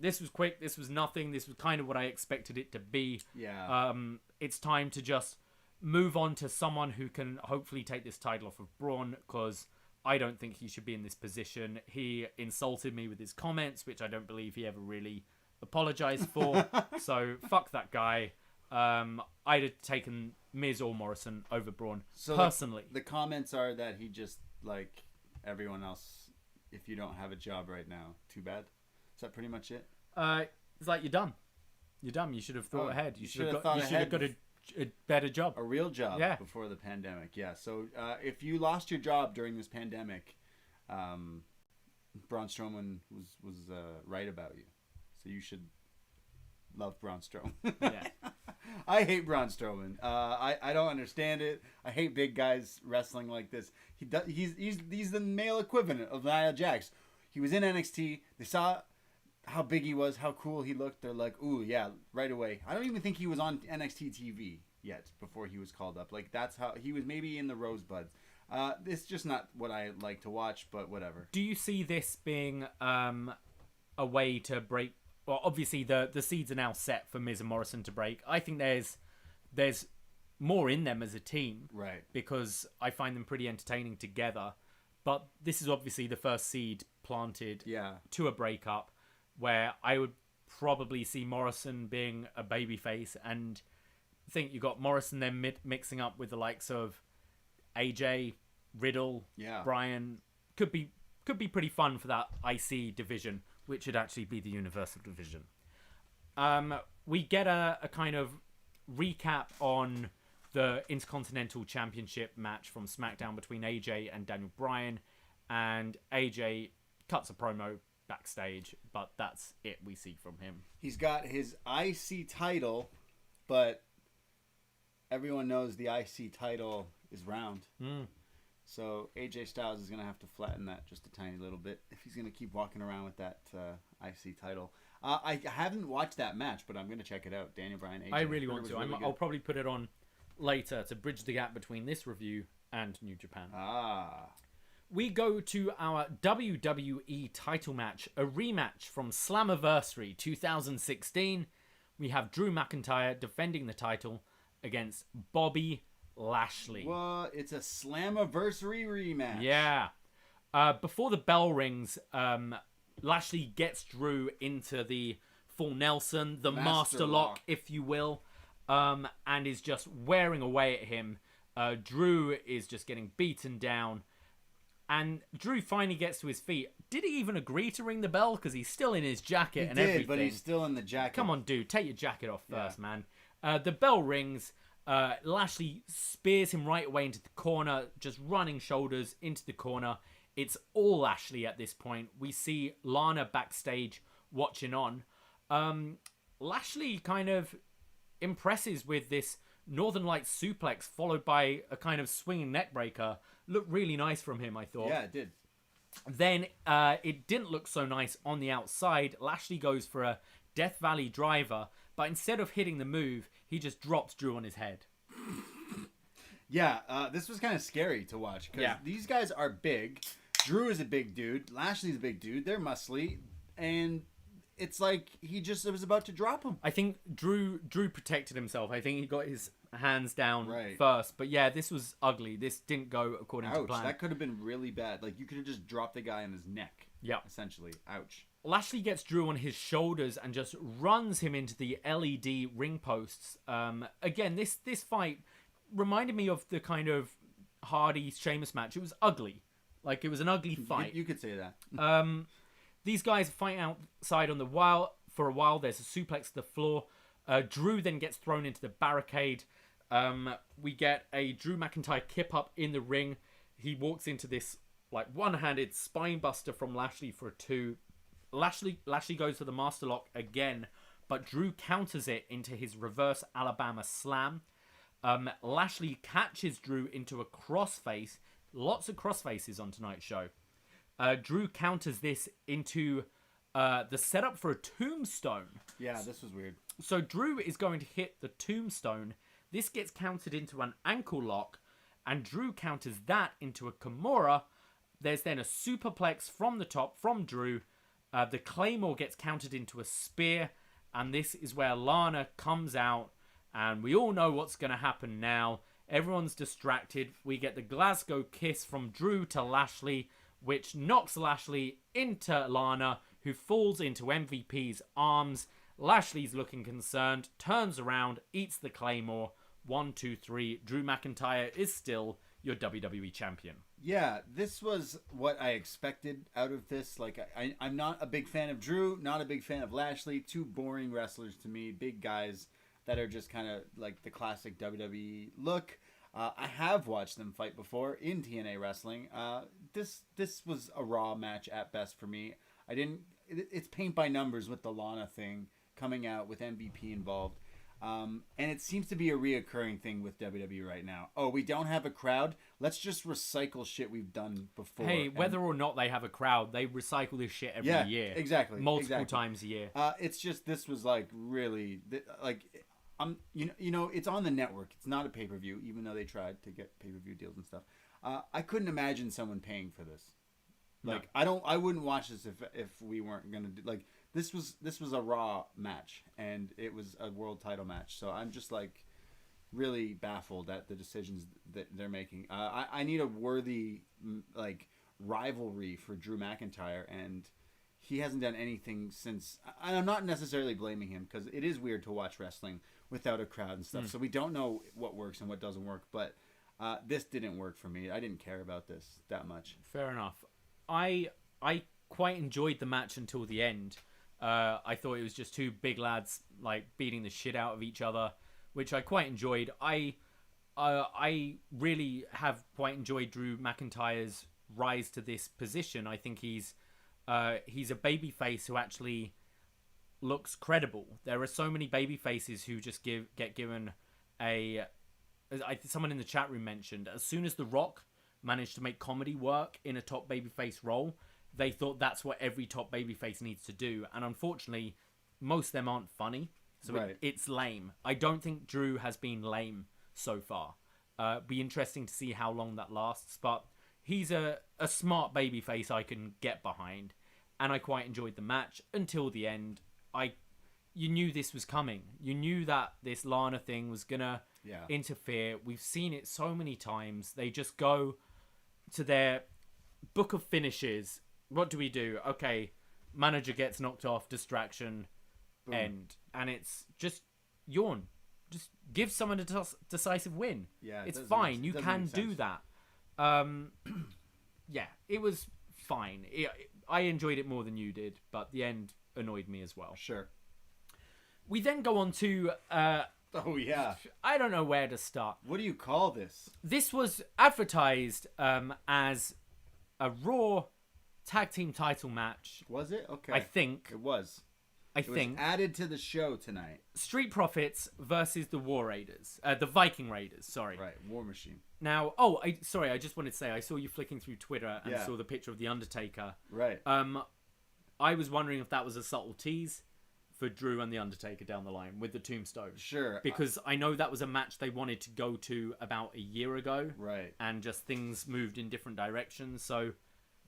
This was quick. This was nothing. This was kind of what I expected it to be. Yeah. It's time to just move on to someone who can hopefully take this title off of Braun, because I don't think he should be in this position. He insulted me with his comments, which I don't believe he ever really apologized for. So fuck that guy. I'd have taken Miz or Morrison over Braun, personally. The comments are that he just, like everyone else, if you don't have a job right now, too bad. Is that pretty much it? It's like, you're done. You're done. You should have thought ahead. You should have got a better job. A real job before the pandemic. Yeah. So if you lost your job during this pandemic, Braun Strowman was right about you. So you should love Braun Strowman. Yeah. I hate Braun Strowman. I don't understand it. I hate big guys wrestling like this. He's the male equivalent of Nyah Jax. He was in NXT. They saw how big he was, how cool he looked. They're like, ooh, yeah, right away. I don't even think he was on NXT TV yet before he was called up. Like, that's how he was, maybe in the Rosebuds. It's just not what I like to watch, but whatever. Do you see this being a way to break? Well, obviously the seeds are now set for Miz and Morrison to break. I think there's more in them as a team, right? Because I find them pretty entertaining together. But this is obviously the first seed planted to a breakup, where I would probably see Morrison being a babyface, and I think you got Morrison then mixing up with the likes of AJ, Riddle, Bryan. Could be pretty fun for that IC division, which should actually be the Universal division. We get a kind of recap on the Intercontinental Championship match from SmackDown between AJ and Daniel Bryan, and AJ cuts a promo backstage, but that's it we see from him. He's got his IC title, but everyone knows the IC title is round. So AJ Styles is going to have to flatten that just a tiny little bit if he's going to keep walking around with that IC title. I haven't watched that match, but I'm going to check it out. Daniel Bryan, AJ. I really want to. I'll probably put it on later to bridge the gap between this review and New Japan. We go to our WWE title match, a rematch from Slammiversary 2016. We have Drew McIntyre defending the title against Bobby Lashley. Well, it's a Slammiversary rematch. Yeah. Before the bell rings, Lashley gets Drew into the full Nelson, the Master Lock, if you will, and is just wearing away at him. Drew is just getting beaten down. And Drew finally gets to his feet. Did he even agree to ring the bell? Because he's still in his jacket and everything. But he's still in the jacket. Come on, dude. Take your jacket off first, man. The bell rings. Lashley spears him right away into the corner, just running shoulders into the corner. It's all Lashley at this point. We see Lana backstage watching on. Lashley kind of impresses with this Northern Lights suplex followed by a kind of swinging neckbreaker. Looked really nice from him, I thought. Yeah, it did. Then it didn't look so nice on the outside. Lashley goes for a Death Valley driver, but instead of hitting the move, he just drops Drew on his head. Yeah, this was kind of scary to watch because these guys are big. Drew is a big dude. Lashley's a big dude. They're muscly, and it's like it was about to drop him. I think Drew protected himself. I think he got his hands down first. But yeah, this was ugly. This didn't go according to plan. That could have been really bad. Like, you could have just dropped the guy on his neck. Yeah. Essentially. Ouch. Lashley gets Drew on his shoulders and just runs him into the LED ring posts. Again, this fight reminded me of the kind of Hardy-Sheamus match. It was ugly. Like, it was an ugly fight. You could say that. These guys are fighting outside on the for a while. There's a suplex to the floor. Drew then gets thrown into the barricade. We get a Drew McIntyre kip up in the ring. He walks into this like one-handed spine buster from Lashley for a 2. Lashley goes for the master lock again, but Drew counters it into his reverse Alabama slam. Lashley catches Drew into a crossface. Lots of crossfaces on tonight's show. Drew counters this into the setup for a tombstone. Yeah, this was weird. So Drew is going to hit the tombstone. This gets countered into an ankle lock, and Drew counters that into a Kimura. There's then a superplex from the top from Drew. The Claymore gets countered into a spear, and this is where Lana comes out, and we all know what's going to happen now. Everyone's distracted. We get the Glasgow kiss from Drew to Lashley, which knocks Lashley into Lana, who falls into MVP's arms. Lashley's looking concerned, turns around, eats the Claymore. 1, 2, 3. Drew McIntyre is still your WWE champion. Yeah, this was what I expected out of this. Like, I'm not a big fan of Drew, not a big fan of Lashley. 2 boring wrestlers to me, big guys that are just kind of like the classic WWE look. I have watched them fight before in TNA wrestling. This was a Raw match at best for me. It's paint by numbers with the Lana thing coming out with MVP involved. And it seems to be a reoccurring thing with WWE right now. Oh, we don't have a crowd? Let's just recycle shit we've done before. Hey, whether or not they have a crowd, they recycle this shit every year. Exactly. Multiple times a year. It's just, this was like really, like, it's on the network. It's not a pay-per-view, even though they tried to get pay-per-view deals and stuff. I couldn't imagine someone paying for this. Like, no. I wouldn't watch this if we weren't gonna do, like, this was a Raw match, and it was a world title match. So I'm just like really baffled at the decisions that they're making. I need a worthy like rivalry for Drew McIntyre, and he hasn't done anything since. I'm not necessarily blaming him, because it is weird to watch wrestling without a crowd and stuff. So we don't know what works and what doesn't work. But this didn't work for me. I didn't care about this that much. Fair enough. I quite enjoyed the match until the end. I thought it was just 2 big lads like beating the shit out of each other, which I quite enjoyed. I really have quite enjoyed Drew McIntyre's rise to this position. I think he's a babyface who actually looks credible. There are so many babyfaces who just get given someone in the chat room mentioned, as soon as The Rock managed to make comedy work in a top babyface role, they thought that's what every top babyface needs to do. And unfortunately, most of them aren't funny. So right. It's lame. I don't think Drew has been lame so far. Be interesting to see how long that lasts. But he's a smart babyface I can get behind. And I quite enjoyed the match until the end. You knew this was coming. You knew that this Lana thing was going to interfere. We've seen it so many times. They just go to their book of finishes. What do we do? Okay, manager gets knocked off, distraction, boom. End. And it's just yawn. Just give someone a decisive win. Yeah, it's fine. You can do that. Yeah, it was fine. I enjoyed it more than you did, but the end annoyed me as well. Sure. We then go on to... oh, yeah. I don't know where to start. What do you call this? This was advertised as a Raw tag team title match. Was it? Okay. I think. It was. It was added to the show tonight. Street Profits versus the War Raiders. The Viking Raiders, sorry. Right, War Machine. Now, I just wanted to say, I saw you flicking through Twitter and saw the picture of The Undertaker. Right. I was wondering if that was a subtle tease for Drew and The Undertaker down the line with the tombstone. Sure. Because I know that was a match they wanted to go to about a year ago. Right. And just things moved in different directions. So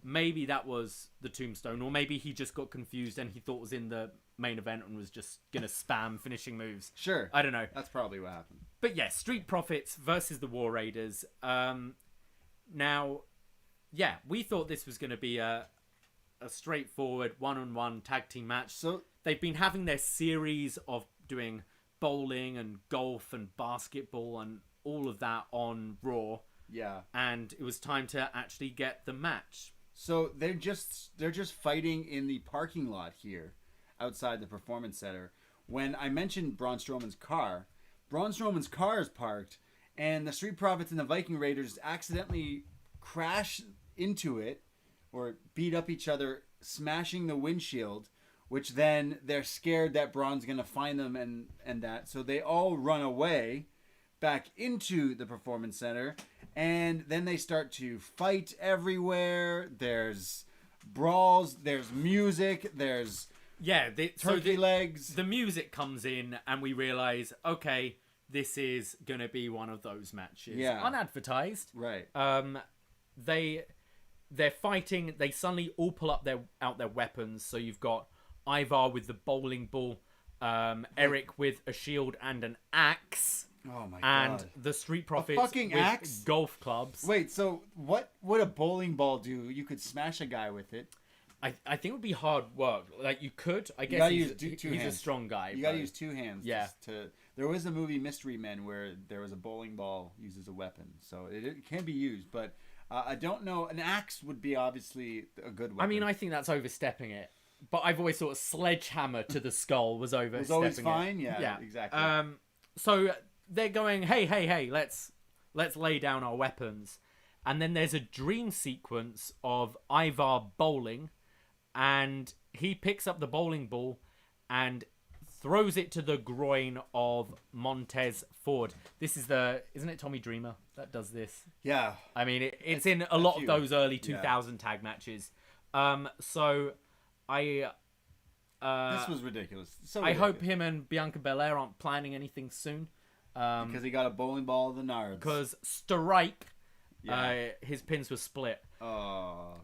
maybe that was the tombstone, or maybe he just got confused and he thought it was in the main event and was just going to spam finishing moves. Sure. I don't know. That's probably what happened. But yeah, Street Profits versus the War Raiders. Now, yeah, we thought this was going to be a straightforward one-on-one tag team match. So they've been having their series of doing bowling and golf and basketball and all of that on Raw. Yeah. And it was time to actually get the match. So they're just fighting in the parking lot here, outside the Performance Center. When I mentioned Braun Strowman's car is parked, and the Street Profits and the Viking Raiders accidentally crash into it, or beat up each other, smashing the windshield. Which then they're scared that Braun's gonna find them and that, so they all run away back into the Performance Center, and then they start to fight everywhere. There's brawls, there's music, there's turkey legs. The music comes in, and we realize, okay, this is gonna be one of those matches, unadvertised. Right. They're fighting. They suddenly all pull out their weapons. So you've got Ivar with the bowling ball, Eric with a shield and an axe. Oh my god! And the Street Profits with axe? golf clubs. Wait, so what would a bowling ball do? You could smash a guy with it. I think it would be hard work. Like you could. I guess he's a strong guy. You gotta use two hands. Yeah. There was a movie Mystery Men where there was a bowling ball used as a weapon, so it can be used. But I don't know. An axe would be obviously a good weapon. I mean, I think that's overstepping it. But I've always thought a sledgehammer to the skull was overstepping it. Was always fine. Yeah, exactly. So they're going, hey, let's lay down our weapons. And then there's a dream sequence of Ivar bowling, and he picks up the bowling ball and throws it to the groin of Montez Ford. This is isn't it Tommy Dreamer that does this? Yeah. I mean, it's in a lot of those early 2000 tag matches. So this was ridiculous. I hope him and Bianca Belair aren't planning anything soon. Because he got a bowling ball of the nards. Because Strike, his pins were split. Oh,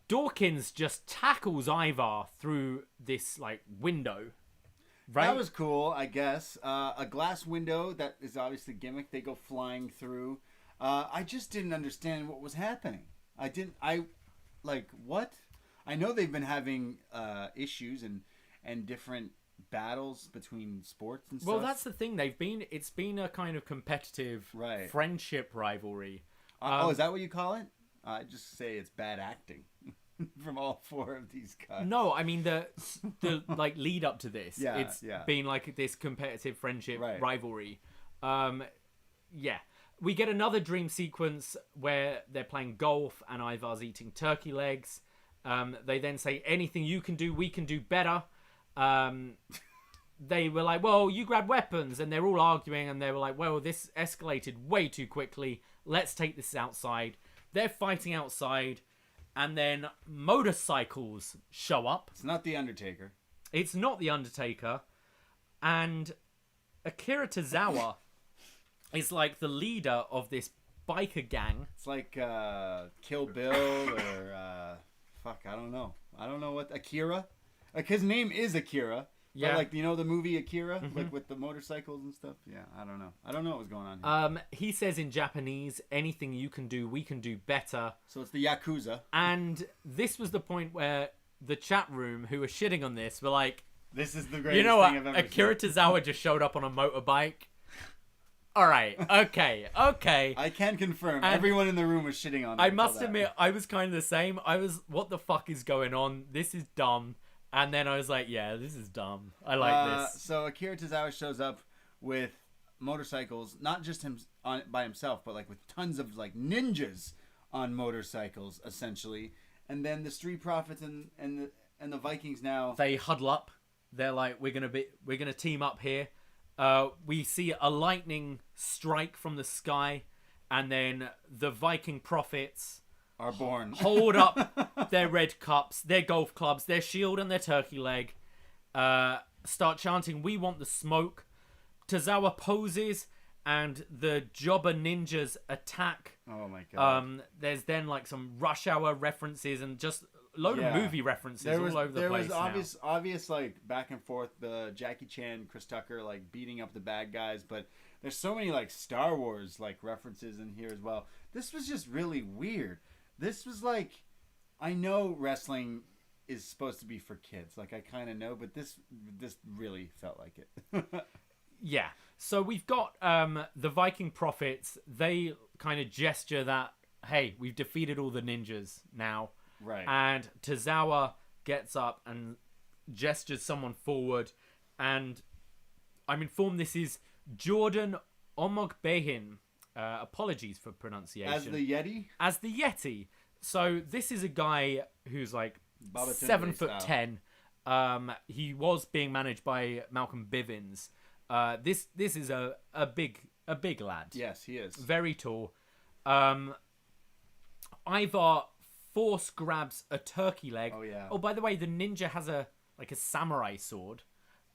Dawkins just tackles Ivar through this window. Right? That was cool, I guess. A glass window that is obviously gimmick. They go flying through. I just didn't understand what was happening. What? I know they've been having issues and different battles between sports and stuff. Well, that's the thing. It's been a kind of competitive friendship rivalry. Is that what you call it? I just say it's bad acting from all four of these guys. No, I mean the lead up to this. It's been this competitive friendship rivalry. We get another dream sequence where they're playing golf and Ivar's eating turkey legs. They then say, anything you can do, we can do better. They were like, well, you grab weapons. And they're all arguing. And they were like, well, this escalated way too quickly. Let's take this outside. They're fighting outside. And then motorcycles show up. It's not The Undertaker. It's not The Undertaker. And Akira Tozawa is the leader of this biker gang. It's like Kill Bill or... I don't know. I don't know what... Akira? His name is Akira. Yeah. But the movie Akira? Mm-hmm. With the motorcycles and stuff? Yeah, I don't know. I don't know what was going on here. He says in Japanese, anything you can do, we can do better. So it's the Yakuza. And this was the point where the chat room, who were shitting on this, were like... This is the greatest thing I've ever seen. Akira Tozawa just showed up on a motorbike. All right. Okay. I can confirm. Everyone in the room was shitting on him. I must admit, I was kind of the same. I was, what the fuck is going on? This is dumb. And then I was like, yeah, this is dumb. I like this. So Akira Tozawa shows up with motorcycles, not just him by himself, but with tons of ninjas on motorcycles, essentially. And then the Street Profits and the Vikings now, they huddle up. They're like, we're gonna team up here. We see a lightning strike from the sky, and then the Viking Profits are born. Hold up their red cups, their golf clubs, their shield and their turkey leg. Start chanting, we want the smoke. Tozawa poses, and the Jobber Ninjas attack. Oh my god. There's then some Rush Hour references and just a load of movie references all over the place. There was obvious back and forth, the Jackie Chan, Chris Tucker beating up the bad guys, but there's so many Star Wars references in here as well. This was just really weird. This was I know wrestling is supposed to be for kids. I kind of know, but this really felt like it. Yeah. So we've got the Viking Profits. They kind of gesture that, hey, we've defeated all the ninjas now. Right. And Tozawa gets up and gestures someone forward, and I'm informed this is Jordan Omogbehin. Apologies for pronunciation. As the Yeti? As the Yeti. So this is a guy who's like Babatunde 7'10". He was being managed by Malcolm Bivens. This is a big lad. Yes, he is. Very tall. Ivar force grabs a turkey leg. Oh yeah. Oh, by the way, the ninja has a samurai sword.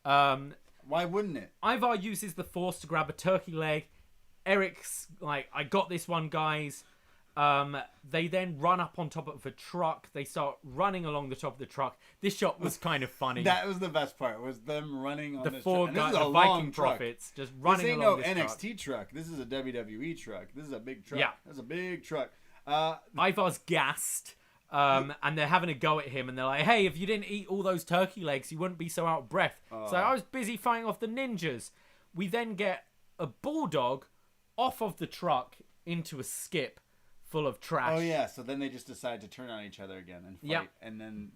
Why wouldn't it? Ivar uses the force to grab a turkey leg. Eric's like, I got this one, guys. They then run up on top of a truck. They start running along the top of the truck. This shot was kind of funny. That was the best part. Was them running on the this four truck. guys, This is the a Viking long truck. prophets, just running This ain't along no this NXT truck. This is a WWE truck. This is a big truck. Yeah. That's a big truck. Ivar's gassed. And they're having a go at him, and they're like, hey, if you didn't eat all those turkey legs, you wouldn't be so out of breath. So I was busy fighting off the ninjas. We then get a bulldog off of the truck into a skip full of trash. Oh yeah, so then they just decide to turn on each other again and fight. Yeah. And then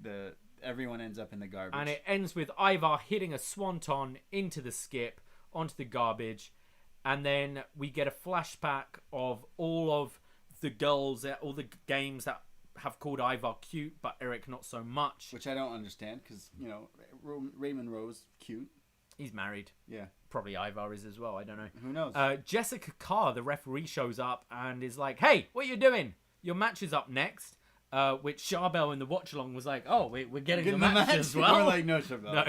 everyone ends up in the garbage. And it ends with Ivar hitting a swanton into the skip, onto the garbage. And then we get a flashback of all of the girls, all the games that have called Ivar cute, but Eric not so much. Which I don't understand, because, Raymond Rose, cute. He's married. Yeah. Probably Ivar is as well. I don't know. Who knows? Jessica Carr, the referee, shows up and is like, hey, what are you doing? Your match is up next. Which Charbel in the watch-along was like, oh, we're getting the match as well. We're like, no, Charbel. No.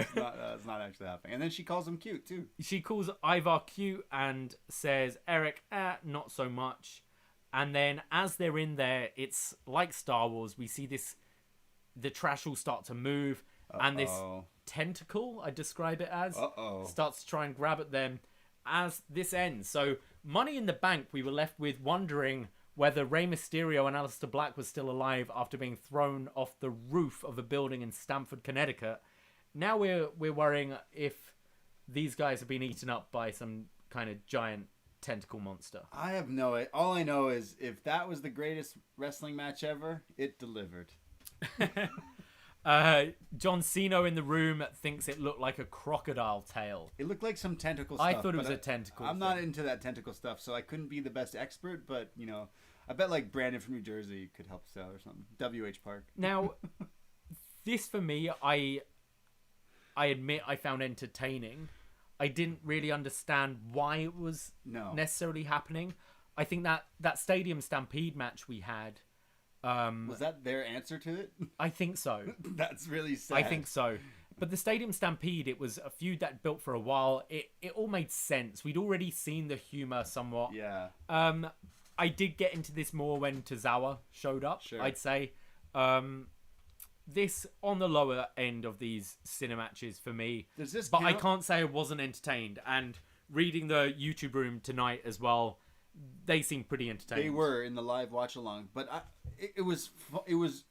It's not actually happening. And then she calls him cute, too. She calls Ivar cute and says, Eric, not so much. And then as they're in there, it's like Star Wars. We see the trash will start to move. And this tentacle, I describe it as, starts to try and grab at them as this ends. So Money in the Bank, we were left with wondering whether Rey Mysterio and Aleister Black was still alive after being thrown off the roof of a building in Stamford, Connecticut. Now we're worrying if these guys have been eaten up by some kind of giant tentacle monster. I have no idea. All I know is if that was the greatest wrestling match ever, it delivered. John Cena in the room thinks it looked like a crocodile tail. It looked like some tentacle stuff. I thought it was a tentacle. I'm not into that tentacle stuff, so I couldn't be the best expert, but, I bet like Brandon from New Jersey could help us out or something. WH Park. Now, this for me, I admit I found entertaining. I didn't really understand why it was necessarily happening. I think that Stadium Stampede match we had... was that their answer to it? I think so. That's really sad. I think so. But the Stadium Stampede, it was a feud that built for a while. It all made sense. We'd already seen the humor somewhat. Yeah. I did get into this more when Tozawa showed up, Sure. I'd say. This on the lower end of these cinematches for me. Does this but count? I can't say I wasn't entertained. And reading the YouTube room tonight as well, they seemed pretty entertaining. They were in the live watch along, but it was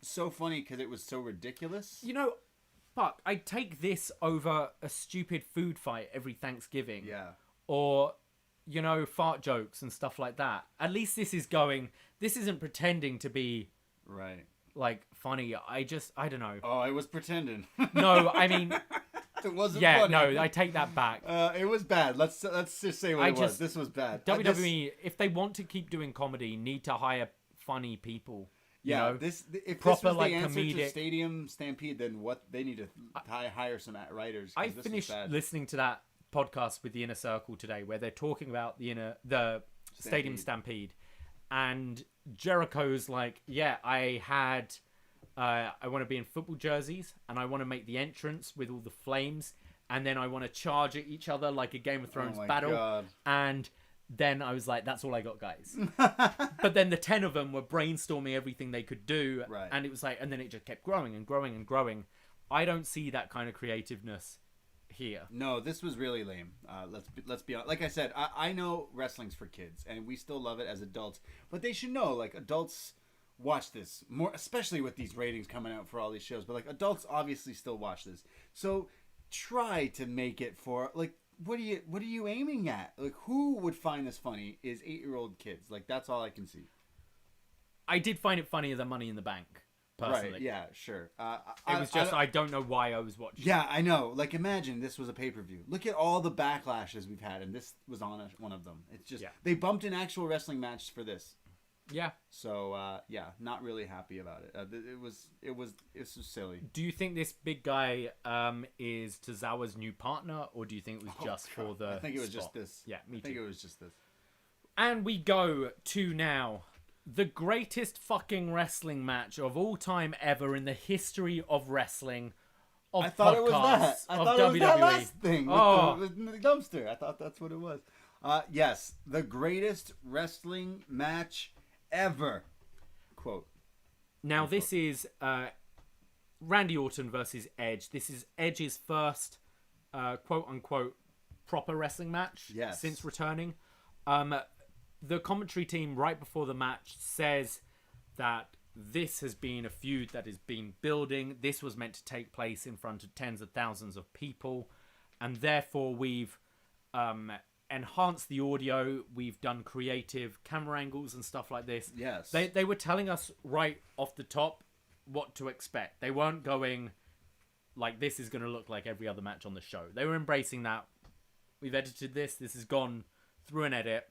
so funny because it was so ridiculous. Fuck, I'd take this over a stupid food fight every Thanksgiving. Yeah. Or, fart jokes and stuff like that. At least this isn't pretending to be right. Like funny. I don't know. Oh, I was pretending. No, I mean. It wasn't yeah, funny. no, I take that back. It was bad. Let's just say what it was. This was bad. WWE, if they want to keep doing comedy, need to hire funny people. Yeah, if proper, this was the answer to Stadium Stampede, then what they need to hire some writers. I finished listening to that podcast with the Inner Circle today, where they're talking about the Stadium Stampede, and Jericho's like, yeah, I want to be in football jerseys, and I want to make the entrance with all the flames, and then I want to charge at each other like a Game of Thrones battle. God. And then I was like, that's all I got, guys. But then the 10 of them were brainstorming everything they could do, right. And it was like, and then it just kept growing and growing and growing. I don't see that kind of creativeness here. No, this was really lame. Let's be honest. Like I said, I know wrestling's for kids, and we still love it as adults, but they should know, like, adults watch this more, especially with these ratings coming out for all these shows, but like adults obviously still watch this, so try to make it for, like, what are you aiming at? Like, who would find this funny is 8-year-old kids. Like, that's all I can see. I did find it funnier than Money in the Bank, personally. Right, yeah, sure. It was just, I don't know why I was watching. Yeah, I know. Like, imagine this was a pay-per-view. Look at all the backlashes we've had, and this was on one of them. It's just, they bumped an actual wrestling match for this. Yeah. So, not really happy about it. It was silly. Do you think this big guy is Tozawa's new partner, or do you think it was just for the I think it was spot? just this. Yeah, me too. I think it was just this. And we go to now the greatest fucking wrestling match of all time ever in the history of wrestling. I thought it was that. I thought it was that last thing with the dumpster. I thought that's what it was. Yes, the greatest wrestling match ever. Quote. Now this is Randy Orton versus Edge. This is Edge's first quote unquote proper wrestling match since returning. The commentary team right before the match says that this has been a feud that has been building. This was meant to take place in front of tens of thousands of people, and therefore we've enhanced the audio. We've done creative camera angles and stuff like this. Yes. They were telling us right off the top what to expect. They weren't going like, this is going to look like every other match on the show. They were embracing that. We've edited this. This has gone through an edit.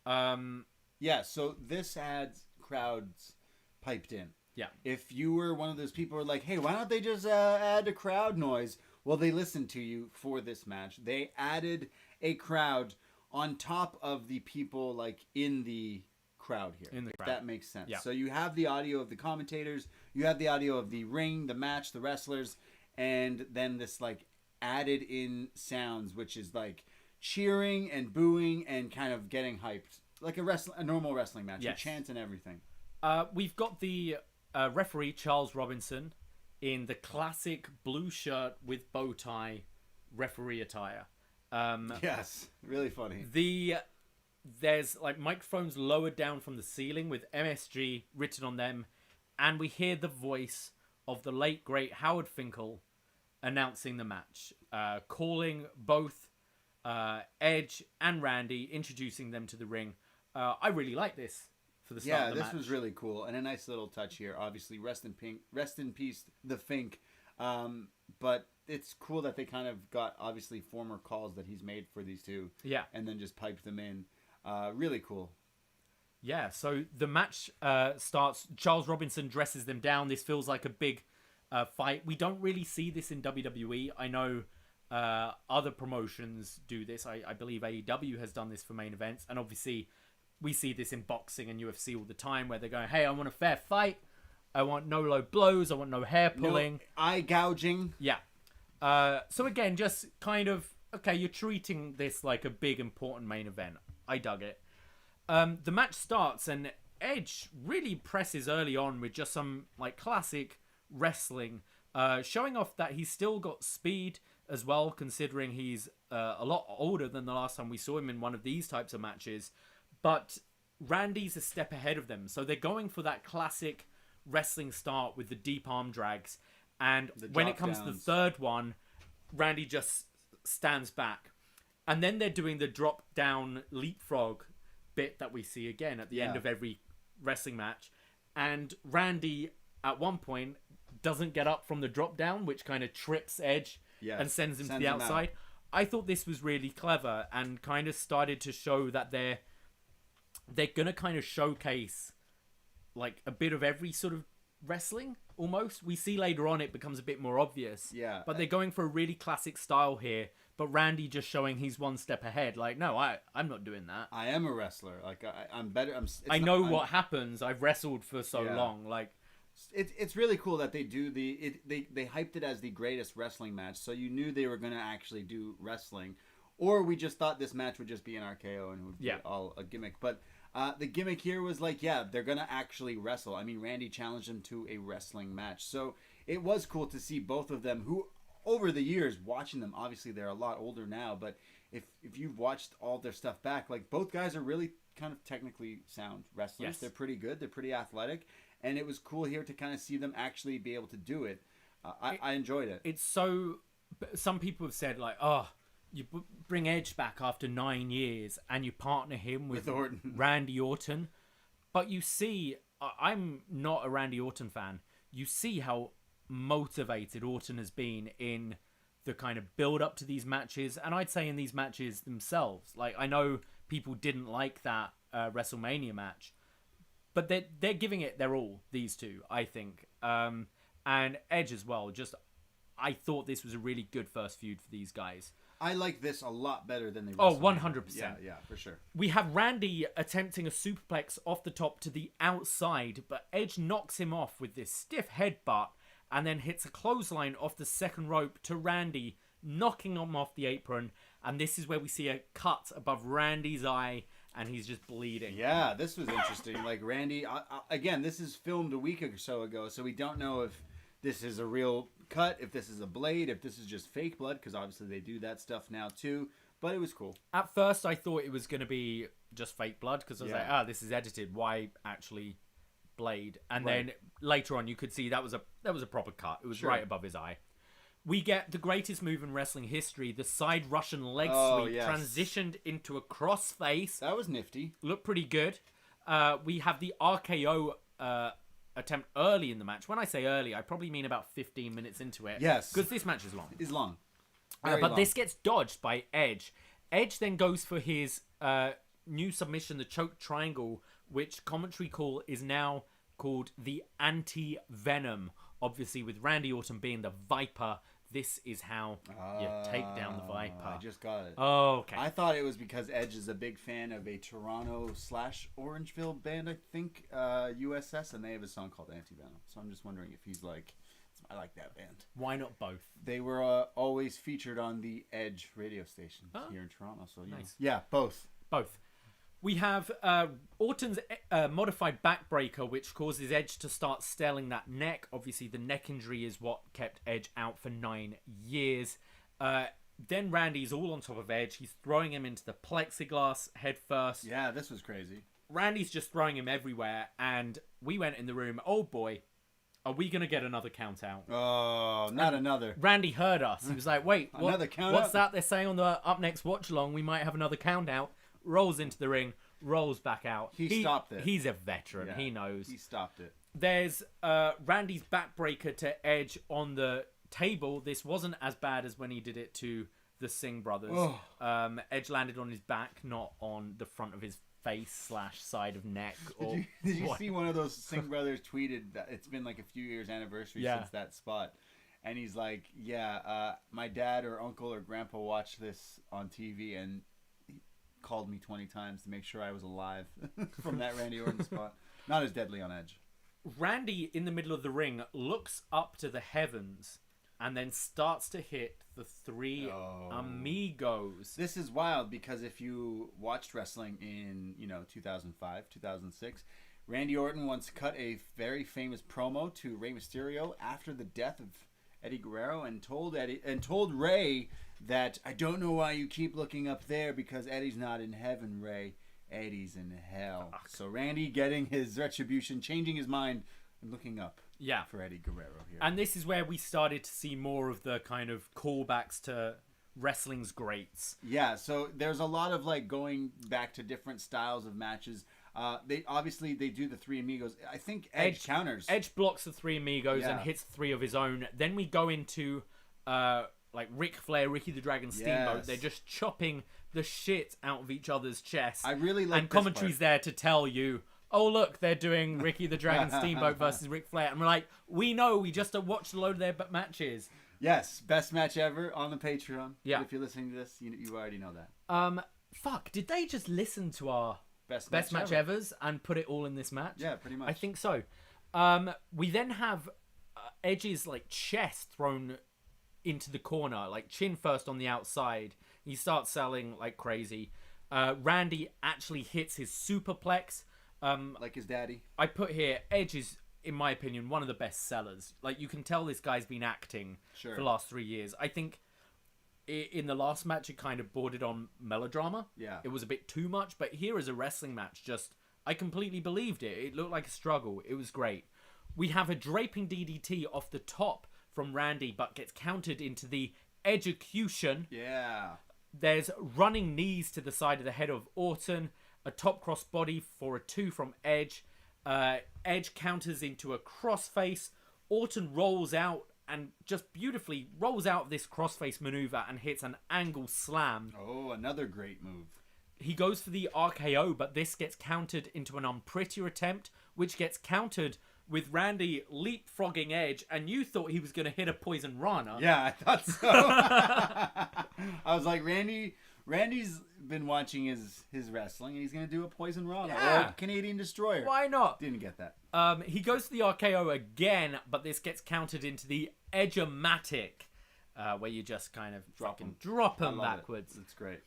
So this had crowds piped in. Yeah. If you were one of those people who were like, hey, why don't they just add a crowd noise? Well, they listened to you for this match. They added a crowd on top of the people like in the crowd here. In the if crowd. that makes sense. Yeah. So you have the audio of the commentators, you have the audio of the ring, the match, the wrestlers, and then this like added in sounds, which is like cheering and booing and kind of getting hyped. Like a normal wrestling match. Yes. Chants and everything. We've got the referee, Charles Robinson, in the classic blue shirt with bow tie referee attire. Yes, really funny. There's like microphones lowered down from the ceiling with MSG written on them, and we hear the voice of the late great Howard Finkel announcing the match, calling both Edge and Randy, introducing them to the ring. I really like this for the start of the match. Yeah, this was really cool, and a nice little touch here. Obviously, rest in peace, the Fink. But it's cool that they kind of got obviously former calls that he's made for these two. Yeah, and then just piped them in. Really cool. Yeah, so the match starts. Charles Robinson dresses them down. This feels like a big fight. We don't really see this in WWE. I know other promotions do this. I believe AEW has done this for main events, and obviously we see this in boxing and UFC all the time, where they're going, "Hey, I want a fair fight. I want no low blows. I want no hair pulling, no eye gouging." Yeah. So again, just kind of okay. You're treating this like a big important main event. I dug it. The match starts and Edge really presses early on with just some like classic wrestling, showing off that he's still got speed as well, considering he's a lot older than the last time we saw him in one of these types of matches. But Randy's a step ahead of them, so they're going for that classic wrestling start with the deep arm drags. And when it comes to the third one, Randy just stands back. And then they're doing the drop down leapfrog bit that we see again at the end of every wrestling match. And Randy, at one point, doesn't get up from the drop down, which kind of trips Edge and sends him to the outside. I thought this was really clever and kind of started to show that they're going to kind of showcase like a bit of every sort of wrestling almost. We see later on it becomes a bit more obvious. Yeah. But they're going for a really classic style here. But Randy just showing he's one step ahead. Like, no, I'm not doing that. I am a wrestler. Like, I'm better. I know what happens. I've wrestled for so long. Like, it's really cool that they do they hyped it as the greatest wrestling match. So you knew they were going to actually do wrestling. Or we just thought this match would just be an RKO and would be all a gimmick. But the gimmick here was like, they're going to actually wrestle. I mean, Randy challenged him to a wrestling match. So it was cool to see both of them who, over the years, watching them, obviously they're a lot older now, but if you've watched all their stuff back, like both guys are really kind of technically sound wrestlers. Yes. They're pretty good. They're pretty athletic. And it was cool here to kind of see them actually be able to do it. I enjoyed it. It's so... Some people have said, like, oh, you bring Edge back after 9 years and you partner him with Orton. Randy Orton. But you see, I'm not a Randy Orton fan. you see how motivated Orton has been in the kind of build up to these matches, and I'd say in these matches themselves. Like, I know people didn't like that WrestleMania match, but they're giving it their all, these two, I think. And Edge as well. Just, I thought this was a really good first feud for these guys. I like this a lot better than the WrestleMania. 100%. Yeah, for sure. We have Randy attempting a superplex off the top to the outside, but Edge knocks him off with this stiff headbutt and then hits a clothesline off the second rope to Randy, knocking him off the apron. And this is where we see a cut above Randy's eye, and he's just bleeding. Yeah, this was interesting. Like, Randy, again, this is filmed a week or so ago, so we don't know if this is a real cut, if this is a blade, if this is just fake blood, because obviously they do that stuff now too. But it was cool. At first, I thought it was going to be just fake blood, because I was like, this is edited. Why actually blade? And then later on, you could see that was a proper cut. It was right above his eye. We get the greatest move in wrestling history, the side Russian leg sweep, transitioned into a crossface. That was nifty. Looked pretty good. We have the RKO attempt early in the match. When I say early, I probably mean about 15 minutes into it. Yes. Because this match is long. It's long. But long. This gets dodged by Edge. Edge then goes for his new submission, the choke triangle, which commentary call is now called the Anti-Venom. Obviously, with Randy Orton being the Viper, this is how you take down the Viper. I just got it. Oh, okay. I thought it was because Edge is a big fan of a Toronto/Orangeville band, I think, USS, and they have a song called Anti-Venom. So I'm just wondering if he's like, I like that band. Why not both? They were always featured on the Edge radio station here in Toronto. So nice. Yeah, both. Both. We have Orton's modified backbreaker, which causes Edge to start stelling that neck. Obviously, the neck injury is what kept Edge out for 9 years. Then Randy's all on top of Edge. He's throwing him into the plexiglass head first. Yeah, this was crazy. Randy's just throwing him everywhere, and we went in the room. Oh boy, are we going to get another count out? Oh, not another. Randy heard us. He was like, wait, another count what's out? that they're saying on the UpNXT watch along? We might have another count out. Rolls into the ring, rolls back out. He stopped it. He's a veteran. Yeah, he knows. He stopped it. There's Randy's backbreaker to Edge on the table. This wasn't as bad as when he did it to the Singh brothers. Oh. Edge landed on his back, not on the front of his face / side of neck. Did you see one of those Singh brothers tweeted that it's been like a few years anniversary since that spot? And he's like, my dad or uncle or grandpa watched this on TV and called me 20 times to make sure I was alive from that Randy Orton spot. Not as deadly on Edge. Randy, in the middle of the ring, looks up to the heavens and then starts to hit the three amigos. This is wild because if you watched wrestling in 2005, 2006, Randy Orton once cut a very famous promo to Rey Mysterio after the death of Eddie Guerrero and told Rey that, I don't know why you keep looking up there because Eddie's not in heaven, Rey. Eddie's in hell. Fuck. So Randy getting his retribution, changing his mind, and looking up for Eddie Guerrero here. And this is where we started to see more of the kind of callbacks to wrestling's greats. Yeah, so there's a lot of like going back to different styles of matches. They do the three amigos. I think Edge counters. Edge blocks the three amigos and hits 3 of his own. Then we go into like Ric Flair, Ricky the Dragon Steamboat. Yes. They're just chopping the shit out of each other's chests. I really like and commentary's there to tell you, oh look, they're doing Ricky the Dragon Steamboat versus Ric Flair. And we're like, we know, we just watched a load of their matches. Yes, best match ever on the Patreon. Yeah. If you're listening to this, you already know that. Fuck, did they just listen to our best match evers and put it all in this match? Yeah, pretty much. I think so. We then have Edge's like chest thrown into the corner, like chin first on the outside. He starts selling like crazy. Randy actually hits his superplex. Like his daddy. I put here, Edge is, in my opinion, one of the best sellers. Like, you can tell this guy's been acting for the last 3 years. I think in the last match, it kind of bordered on melodrama. Yeah. It was a bit too much, but here as a wrestling match, I completely believed it. It looked like a struggle. It was great. We have a draping DDT off the top from Randy, but gets countered into the Edgecution. Yeah. There's running knees to the side of the head of Orton, a top cross body for a 2 from Edge. Edge counters into a crossface. Orton rolls out and just beautifully rolls out of this crossface maneuver and hits an angle slam. Oh, another great move. He goes for the RKO, but this gets countered into an unprettier attempt, which gets countered with Randy leapfrogging Edge, and you thought he was going to hit a Poison Rana. Yeah, I thought so. I was like, Randy's been watching his wrestling, and he's going to do a Poison Rana or a Canadian Destroyer. Why not? Didn't get that. He goes for the RKO again, but this gets countered into the Edge-o-matic, where you just kind of drop him backwards. That's great.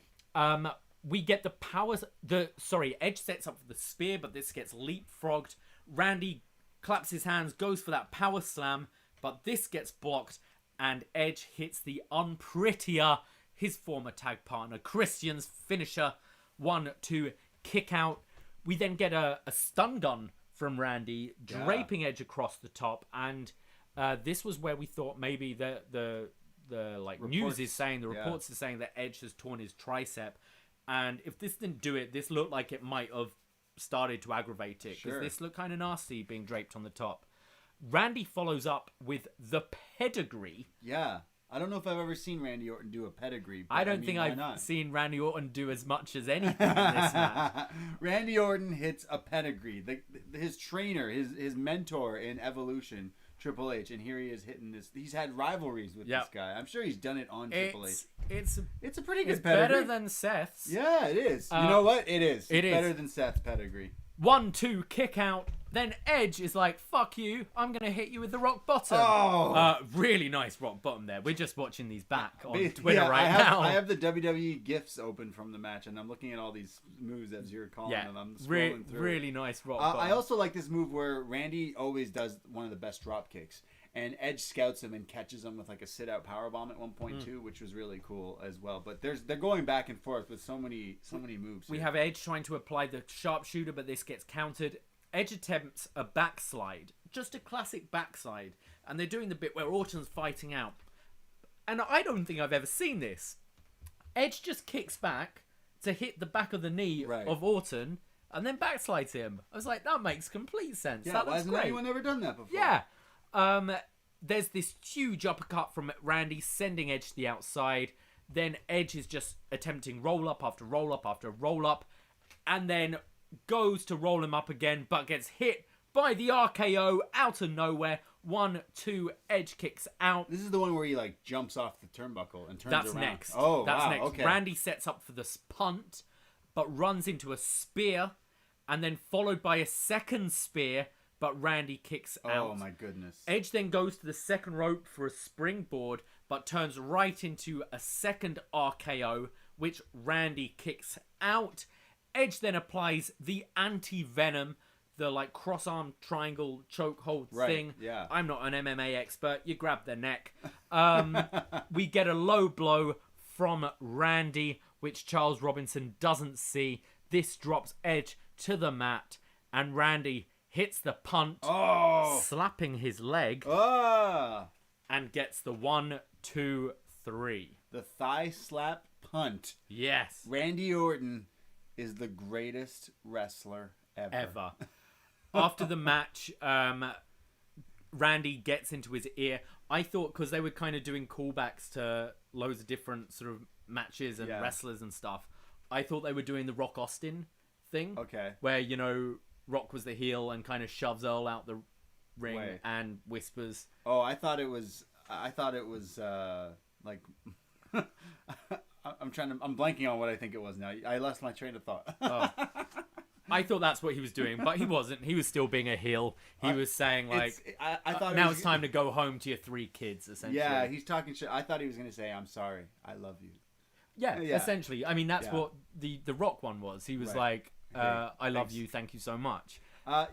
We get the powers. Edge sets up for the spear, but this gets leapfrogged. Randy claps his hands, goes for that power slam, but this gets blocked, and Edge hits the unprettier, his former tag partner, Christian's finisher, 1-2 kick out. We then get a stun gun from Randy, draping Edge across the top, and this was where we thought maybe the news is saying, the reports are saying that Edge has torn his tricep, and if this didn't do it, this looked like it might have started to aggravate it, because this looked kind of nasty being draped on the top. Randy follows up with the pedigree. Yeah. I don't know if I've ever seen Randy Orton do a pedigree. But I don't think I've seen Randy Orton do as much as anything in this match. Randy Orton hits a pedigree. His trainer, his mentor in Evolution, Triple H, and here he is hitting this. He's had rivalries with this guy. I'm sure he's done it on Triple H. It's a pretty good pedigree. Better than Seth's. Yeah, it is. You know what? It is. It's better than Seth's pedigree. 1-2 kick out. Then Edge is like, fuck you, I'm going to hit you with the rock bottom. Oh. Really nice rock bottom there. We're just watching these back on Twitter now. I have the WWE GIFs open from the match, and I'm looking at all these moves as you're calling them. I'm scrolling through. Really nice rock bottom. I also like this move where Randy always does one of the best drop kicks, and Edge scouts him and catches him with like a sit-out powerbomb at 1.2, which was really cool as well. But they're going back and forth with so many moves. We have Edge trying to apply the sharpshooter, but this gets countered. Edge attempts a backslide, just a classic backslide, and they're doing the bit where Orton's fighting out. And I don't think I've ever seen this. Edge just kicks back to hit the back of the knee of Orton, and then backslides him. I was like, that makes complete sense. Yeah, that why hasn't anyone ever done that before? Yeah. There's this huge uppercut from Randy, sending Edge to the outside. Then Edge is just attempting roll-up after roll-up after roll-up, and then goes to roll him up again, but gets hit by the RKO out of nowhere. 1-2, Edge kicks out. This is the one where he like jumps off the turnbuckle and turns That's around. Next. Oh, That's wow, next. Okay. Randy sets up for the punt, but runs into a spear, and then followed by a second spear, but Randy kicks out. Oh my goodness. Edge then goes to the second rope for a springboard, but turns right into a second RKO, which Randy kicks out. Edge then applies the anti-venom, the like cross-arm triangle chokehold thing. Yeah. I'm not an MMA expert. You grab the neck. We get a low blow from Randy, which Charles Robinson doesn't see. This drops Edge to the mat, and Randy hits the punt, slapping his leg, and gets the 1-2-3. The thigh slap punt. Yes. Randy Orton is the greatest wrestler ever. After the match, Randy gets into his ear. I thought, because they were kind of doing callbacks to loads of different sort of matches and wrestlers and stuff, I thought they were doing the Rock Austin thing. Okay. Where, Rock was the heel and kind of shoves Earl out the ring and whispers. Oh, I thought it was like... I'm blanking on what I think it was now. I lost my train of thought. I thought that's what he was doing, but he wasn't. He was still being a heel. He was saying like, I thought now it's time to go home to your 3 kids, essentially. Yeah, he's talking shit. I thought he was going to say, I'm sorry, I love you. Yeah, essentially. I mean, that's what the Rock one was. He was like, I love you, thank you so much.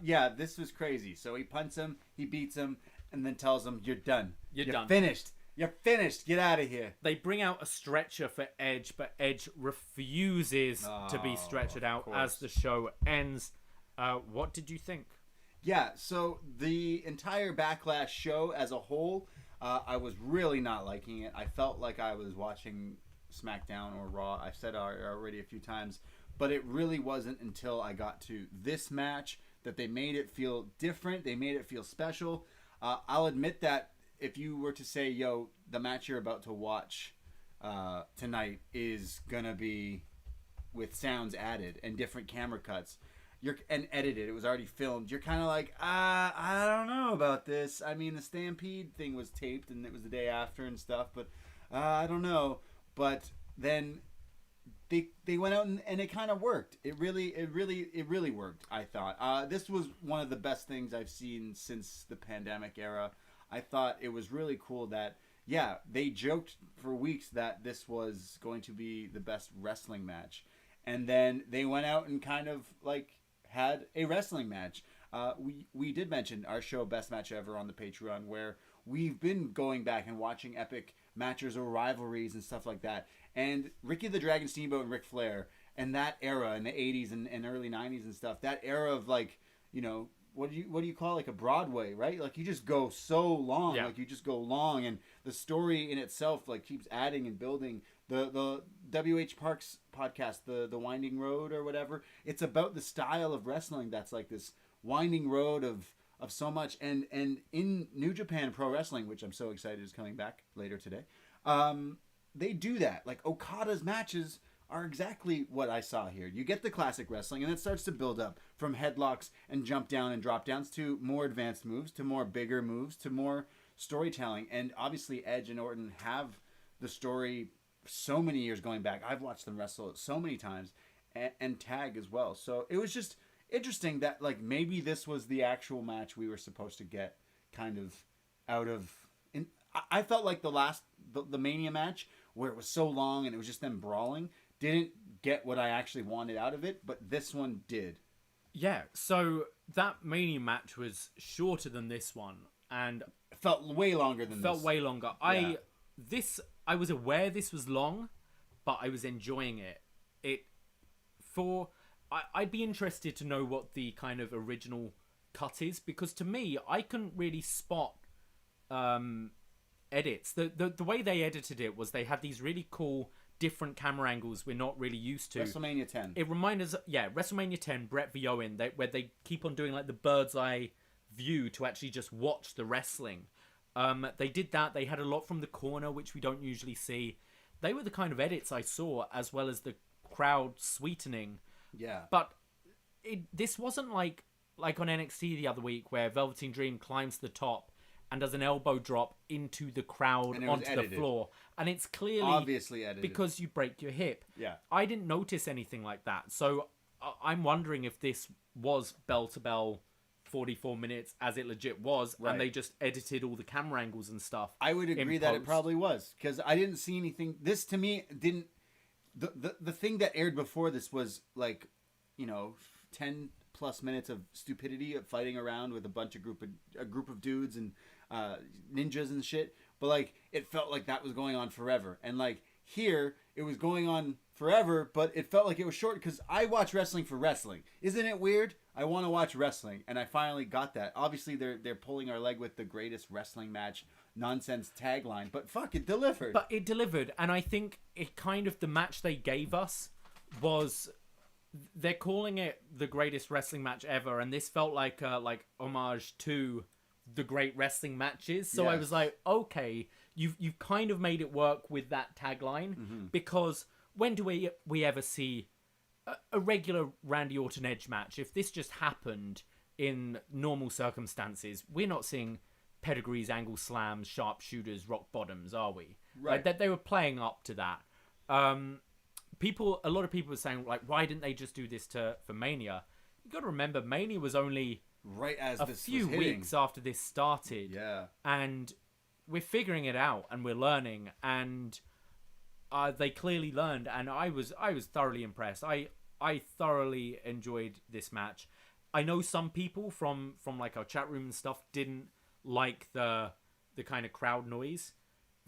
This was crazy. So he punts him, he beats him, and then tells him, you're done. You're done. Finished. You're finished. Get out of here. They bring out a stretcher for Edge, but Edge refuses to be stretchered out as the show ends. What did you think? Yeah, so the entire Backlash show as a whole, I was really not liking it. I felt like I was watching SmackDown or Raw. I've said it already a few times, but it really wasn't until I got to this match that they made it feel different. They made it feel special. I'll admit that if you were to say, yo, the match you're about to watch tonight is gonna be with sounds added and different camera cuts, and edited, it was already filmed, you're kind of like, I don't know about this. I mean, the Stampede thing was taped and it was the day after and stuff, but I don't know. But then they went out and it kind of worked. It really worked, I thought. This was one of the best things I've seen since the pandemic era. I thought it was really cool that, yeah, they joked for weeks that this was going to be the best wrestling match. And then they went out and kind of like had a wrestling match. We did mention our show Best Match Ever on the Patreon, where we've been going back and watching epic matches or rivalries and stuff like that. And Ricky the Dragon Steamboat and Ric Flair and that era in the 80s and early 90s and stuff, that era of like, you know, what do you call it? Like a Broadway, right? Like you just go so long, like you just go long, and the story in itself like keeps adding and building. The W.H. Parks podcast, the Winding Road or whatever, it's about the style of wrestling that's like this winding road of so much. And in New Japan Pro Wrestling, which I'm so excited is coming back later today, they do that. Like Okada's matches are exactly what I saw here. You get the classic wrestling, and it starts to build up from headlocks and jump down and drop downs to more advanced moves, to more bigger moves, to more storytelling. And obviously Edge and Orton have the story so many years going back. I've watched them wrestle so many times, and tag as well. So it was just interesting that like maybe this was the actual match we were supposed to get kind of out of. I felt like the Mania match, where it was so long and it was just them brawling, didn't get what I actually wanted out of it, but this one did. Yeah, so that Mania match was shorter than this one, and it felt way longer than this. Felt way longer. Yeah. I was aware this was long, but I was enjoying it. I'd be interested to know what the kind of original cut is, because to me, I couldn't really spot edits. The way they edited it was they had these really cool different camera angles we're not really used to. WrestleMania 10. It reminded us, WrestleMania 10, Brett v. Owen, where they keep on doing like the bird's eye view to actually just watch the wrestling. They did that. They had a lot from the corner, which we don't usually see. They were the kind of edits I saw, as well as the crowd sweetening. Yeah. But this wasn't like on NXT the other week, where Velveteen Dream climbs the top and does an elbow drop into the crowd onto the floor. And it's clearly obviously edited because you break your hip. Yeah. I didn't notice anything like that. So I'm wondering if this was bell to bell 44 minutes as it legit was, right, and they just edited all the camera angles and stuff. I would agree that it probably was, because I didn't see anything. This to me didn't. The thing that aired before this was like, 10 plus minutes of stupidity of fighting around with a group of dudes and ninjas and shit. But like it felt like that was going on forever, and like here it was going on forever, but it felt like it was short, because I watch wrestling for wrestling. Isn't it weird? I want to watch wrestling, and I finally got that. Obviously, they're pulling our leg with the greatest wrestling match nonsense tagline, but fuck, it delivered. But it delivered, and I think it kind of, the match they gave us was, they're calling it the greatest wrestling match ever, and this felt like homage to the great wrestling matches. So yes. I was like, okay, you've kind of made it work with that tagline, because when do we ever see a regular Randy Orton Edge match? If this just happened in normal circumstances, we're not seeing pedigrees, angle slams, sharpshooters, rock bottoms, are we? Right. That they were playing up to that. A lot of people were saying, like, why didn't they just do this for Mania? You got to remember, Mania was only right as a few weeks after this started. Yeah. And we're figuring it out, and we're learning, and they clearly learned, and I was thoroughly impressed. I thoroughly enjoyed this match. I know some people from like our chat room and stuff didn't like the kind of crowd noise.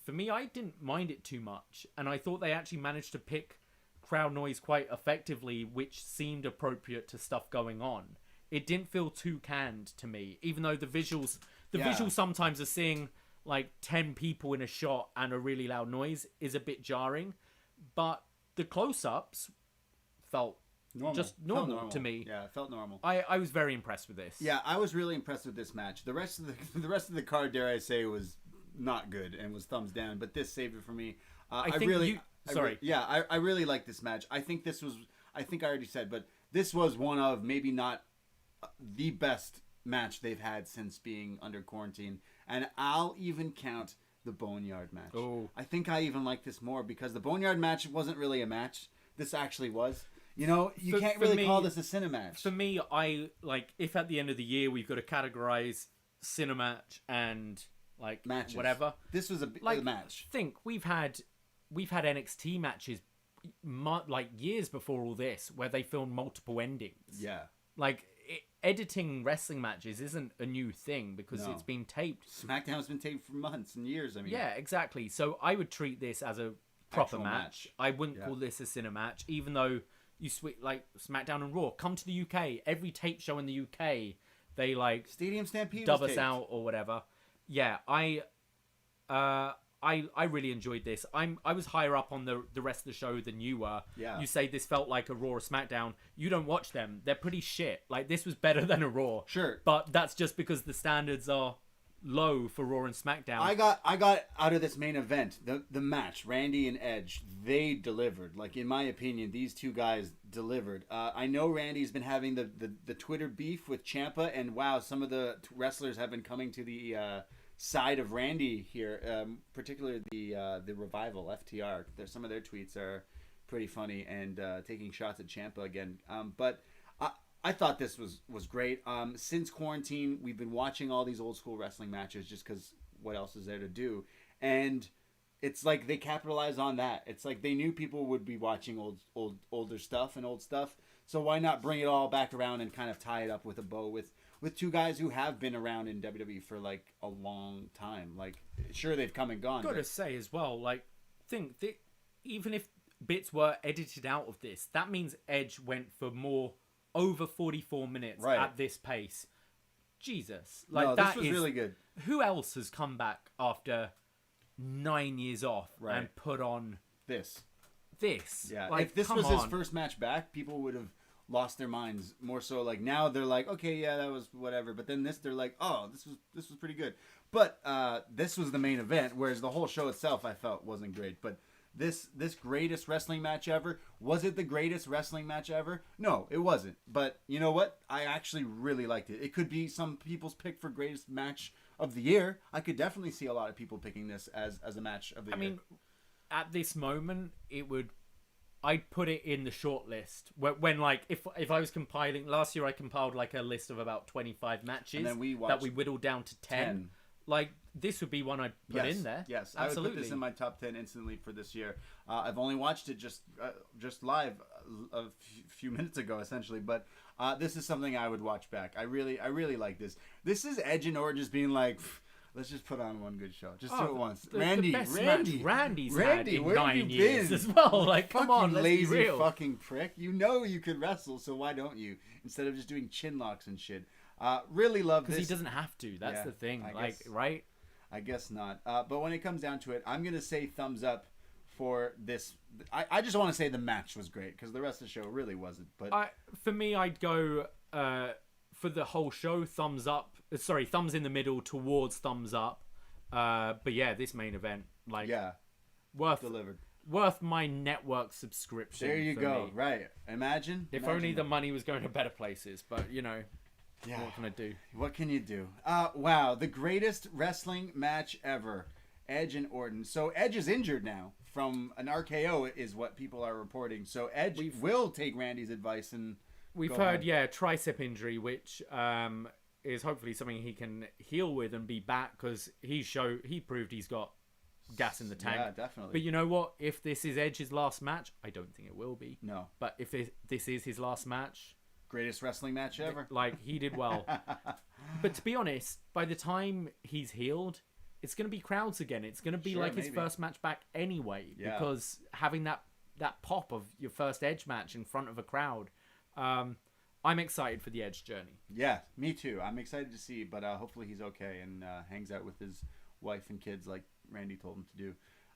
For me, I didn't mind it too much, and I thought they actually managed to pick crowd noise quite effectively, which seemed appropriate to stuff going on. It didn't feel too canned to me, even though the visuals sometimes are seeing like 10 people in a shot and a really loud noise is a bit jarring, but the close-ups felt normal. just normal to me. Yeah, it felt normal. I was very impressed with this. Yeah, I was really impressed with this match. The rest of the card, dare I say, was not good and was thumbs down. But this saved it for me. I really like this match. I think this was. I think I already said, but this was one of maybe not the best match they've had since being under quarantine. And I'll even count the Boneyard match. Oh. I think I even like this more because the Boneyard match wasn't really a match. This actually was. You know, you can't really call this a Cinematch. For me, I like if at the end of the year we've got to categorize Cinematch and like matches. Whatever. This was a match. Think we've had NXT matches like years before all this where they filmed multiple endings. Yeah. Like editing wrestling matches isn't a new thing because it's been taped. SmackDown's been taped for months and years. I mean, yeah, exactly. So I would treat this as a proper match. I wouldn't call this a Cinematch, even though you switch like SmackDown and Raw. Come to the UK. Every tape show in the UK, they like Stadium Stampede dub us out or whatever. Yeah, I really enjoyed this. I was higher up on the rest of the show than you were. Yeah. You say this felt like a Raw or SmackDown. You don't watch them. They're pretty shit. Like this was better than a Raw. Sure. But that's just because the standards are low for Raw and SmackDown. I got out of this main event, the match, Randy and Edge, they delivered. Like in my opinion, these two guys delivered. I know Randy's been having the Twitter beef with Ciampa, and wow, some of the wrestlers have been coming to the side of Randy here, particularly the Revival FTR. Some of their tweets are pretty funny and taking shots at Ciampa again. But I thought this was great. Since quarantine, we've been watching all these old school wrestling matches just because what else is there to do? And it's like they capitalize on that. It's like they knew people would be watching older stuff and old stuff. So why not bring it all back around and kind of tie it up with a bow with two guys who have been around in WWE for like a long time. Like sure they've come and gone. Gotta say as well, like even if bits were edited out of this, that means Edge went for more over 44 minutes at this pace. Jesus. Like this was really good. Who else has come back after 9 years off and put on this? Yeah. Like, if this was his first match back, people would have lost their minds. More so like now they're like, okay, yeah, that was whatever. But then they're like, oh, this was pretty good. But this was the main event, whereas the whole show itself I felt wasn't great. But this greatest wrestling match ever, was it the greatest wrestling match ever? No, it wasn't. But you know what? I actually really liked it. It could be some people's pick for greatest match of the year. I could definitely see a lot of people picking this as a match of the year. I mean, at this moment, I'd put it in the short list. When like, if I was compiling, last year I compiled like a list of about 25 matches and then we whittled down to 10. Like, this would be one I'd put in there. Yes, absolutely. I would put this in my top 10 instantly for this year. I've only watched it just live a few minutes ago, essentially. But this is something I would watch back. I really like this. This is Edge and Orton just being like, let's just put on one good show. Just do it once. Randy's had in 9 years as well. Like, come on, let's be real. Lazy fucking prick. You know you could wrestle, so why don't you? Instead of just doing chin locks and shit. Really love this. Because he doesn't have to. That's the thing. Right? I guess not. But when it comes down to it, I'm going to say thumbs up for this. I just want to say the match was great because the rest of the show really wasn't. But for me, I'd go for the whole show, thumbs up. Sorry, thumbs in the middle towards thumbs up. But yeah, this main event, like, worth my network subscription. There you go. Me. Right. Imagine only the money was going to better places. But you know. Yeah. What can I do? What can you do? Wow, the greatest wrestling match ever. Edge and Orton. So Edge is injured now from an RKO is what people are reporting. So Edge will take Randy's advice and we've heard tricep injury, which is hopefully something he can heal with and be back because he proved he's got gas in the tank. Yeah, definitely. But you know what? If this is Edge's last match, I don't think it will be. No. But if this is his last match, greatest wrestling match ever. Like, he did well. But to be honest, by the time he's healed, it's going to be crowds again. It's going to be his first match back anyway. Yeah. Because having that pop of your first Edge match in front of a crowd, I'm excited for the Edge journey. Yeah, me too. I'm excited to see, but hopefully he's okay and hangs out with his wife and kids like Randy told him to do.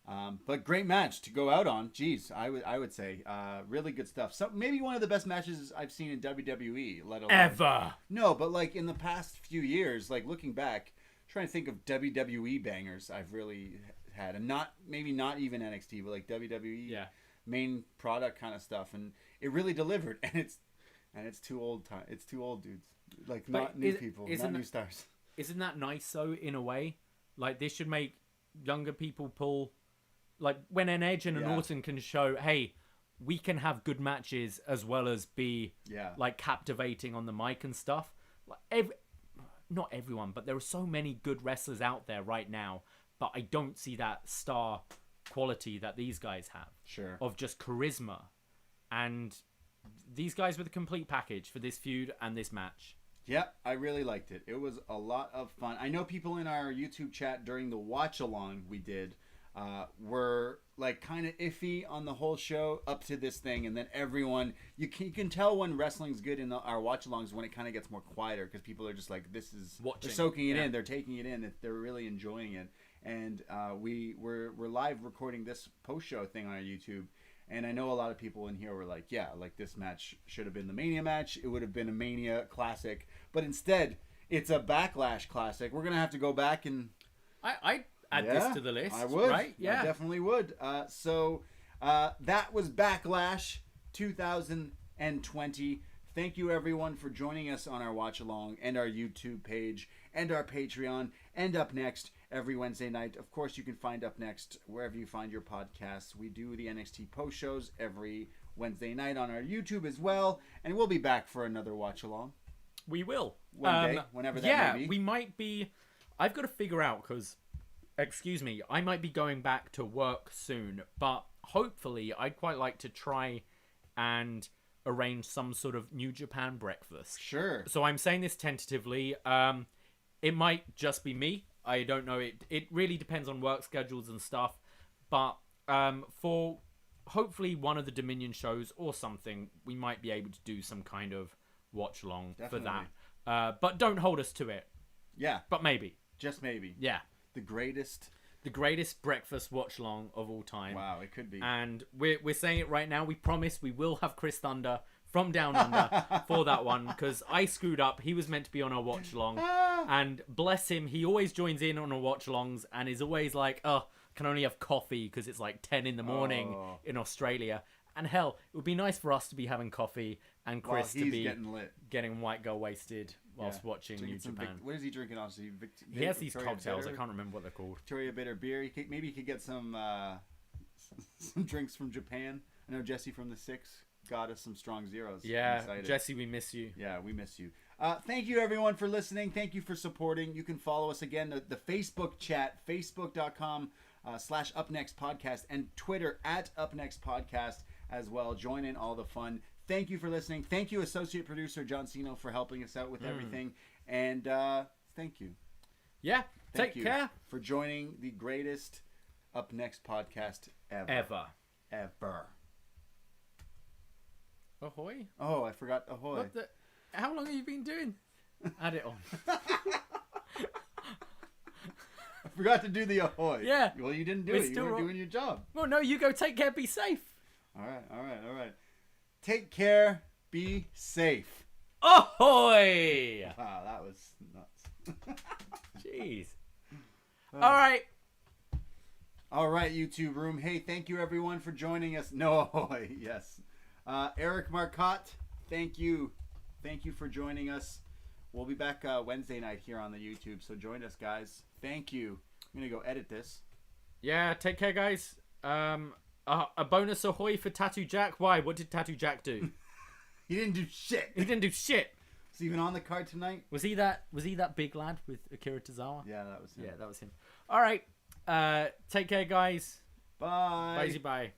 But great match to go out on. Jeez, I would say really good stuff. So maybe one of the best matches I've seen in WWE, let alone Ever. No, but like in the past few years, like looking back, trying to think of WWE bangers I've really had, and not even NXT, but like WWE main product kind of stuff, and it really delivered. And it's too old time. It's too old dudes, like not new people, not new stars. Isn't that nice though? In a way, like this should make younger people pull. Like when an Edge and an Orton can show, hey, we can have good matches as well as be like captivating on the mic and stuff. Like not everyone, but there are so many good wrestlers out there right now. But I don't see that star quality that these guys have. Sure. Of just charisma, and these guys were the complete package for this feud and this match. Yep, I really liked it. It was a lot of fun. I know people in our YouTube chat during the watch along we did. Were like kind of iffy on the whole show up to this thing, and then everyone you can tell when wrestling's good in our watch-alongs when it kind of gets more quieter because people are just like, this is watching, they're soaking it in, they're taking it in, they're really enjoying it. And we're live recording this post-show thing on our YouTube, and I know a lot of people in here were like, yeah, like this match should have been the Mania match, it would have been a Mania classic, but instead it's a Backlash classic. We're gonna have to go back and I add this to the list. I would. Right? Yeah. I definitely would. So that was Backlash 2020. Thank you, everyone, for joining us on our watch along and our YouTube page and our Patreon and upNXT every Wednesday night. Of course, you can find upNXT wherever you find your podcasts. We do the NXT post shows every Wednesday night on our YouTube as well. And we'll be back for another watch along. We will. One day, whenever that may be. We might be. I've got to figure out because. Excuse me, I might be going back to work soon, but hopefully I'd quite like to try and arrange some sort of New Japan breakfast. Sure. So I'm saying this tentatively. It might just be me. I don't know. It really depends on work schedules and stuff. But for hopefully one of the Dominion shows or something, we might be able to do some kind of watch along for that. But don't hold us to it. Yeah. But maybe. Just maybe. Yeah. The greatest breakfast watch along of all time. Wow, it could be. And we're saying it right now. We promise we will have Chris Thunder from Down Under for that one because I screwed up. He was meant to be on our watch along, and bless him, he always joins in on our watch alongs and is always like, "Oh, can only have coffee because it's like 10 in the morning in Australia." And hell, it would be nice for us to be having coffee and Chris to be getting white girl wasted whilst watching New Japan. What is he drinking? Honestly, he has these cocktails. I can't remember what they're called. Victoria Bitter beer. Maybe he could get some drinks from Japan. I know Jesse from the Six got us some strong zeros. Yeah, Jesse, we miss you. Yeah, we miss you. Thank you, everyone, for listening. Thank you for supporting. You can follow us again, the Facebook chat, facebook.com/upNXT podcast, and Twitter @upNXT podcast as well. Join in all the fun. Thank you for listening. Thank you, associate producer John Cino, for helping us out with everything. And thank you. Yeah, take care. For joining the greatest upNXT podcast ever. Ahoy. Oh, I forgot ahoy. How long have you been doing? Add it on. I forgot to do the ahoy. Yeah. Well, you didn't do it. You were doing your job. Well, no, you go. Take care. Be safe. All right. Take care. Be safe. Ahoy! Wow, that was nuts. Jeez. All right, YouTube room. Hey, thank you, everyone, for joining us. No ahoy. Yes. Eric Marcotte, thank you. Thank you for joining us. We'll be back Wednesday night here on the YouTube, so join us, guys. Thank you. I'm going to go edit this. Yeah, take care, guys. A bonus ahoy for Tattoo Jack. Why? What did Tattoo Jack do? He didn't do shit. He didn't do shit. Was he even on the card tonight? Was he that big lad with Akira Tozawa? Yeah, that was him. Yeah, that was him. All right. Take care, guys. Bye. Bye.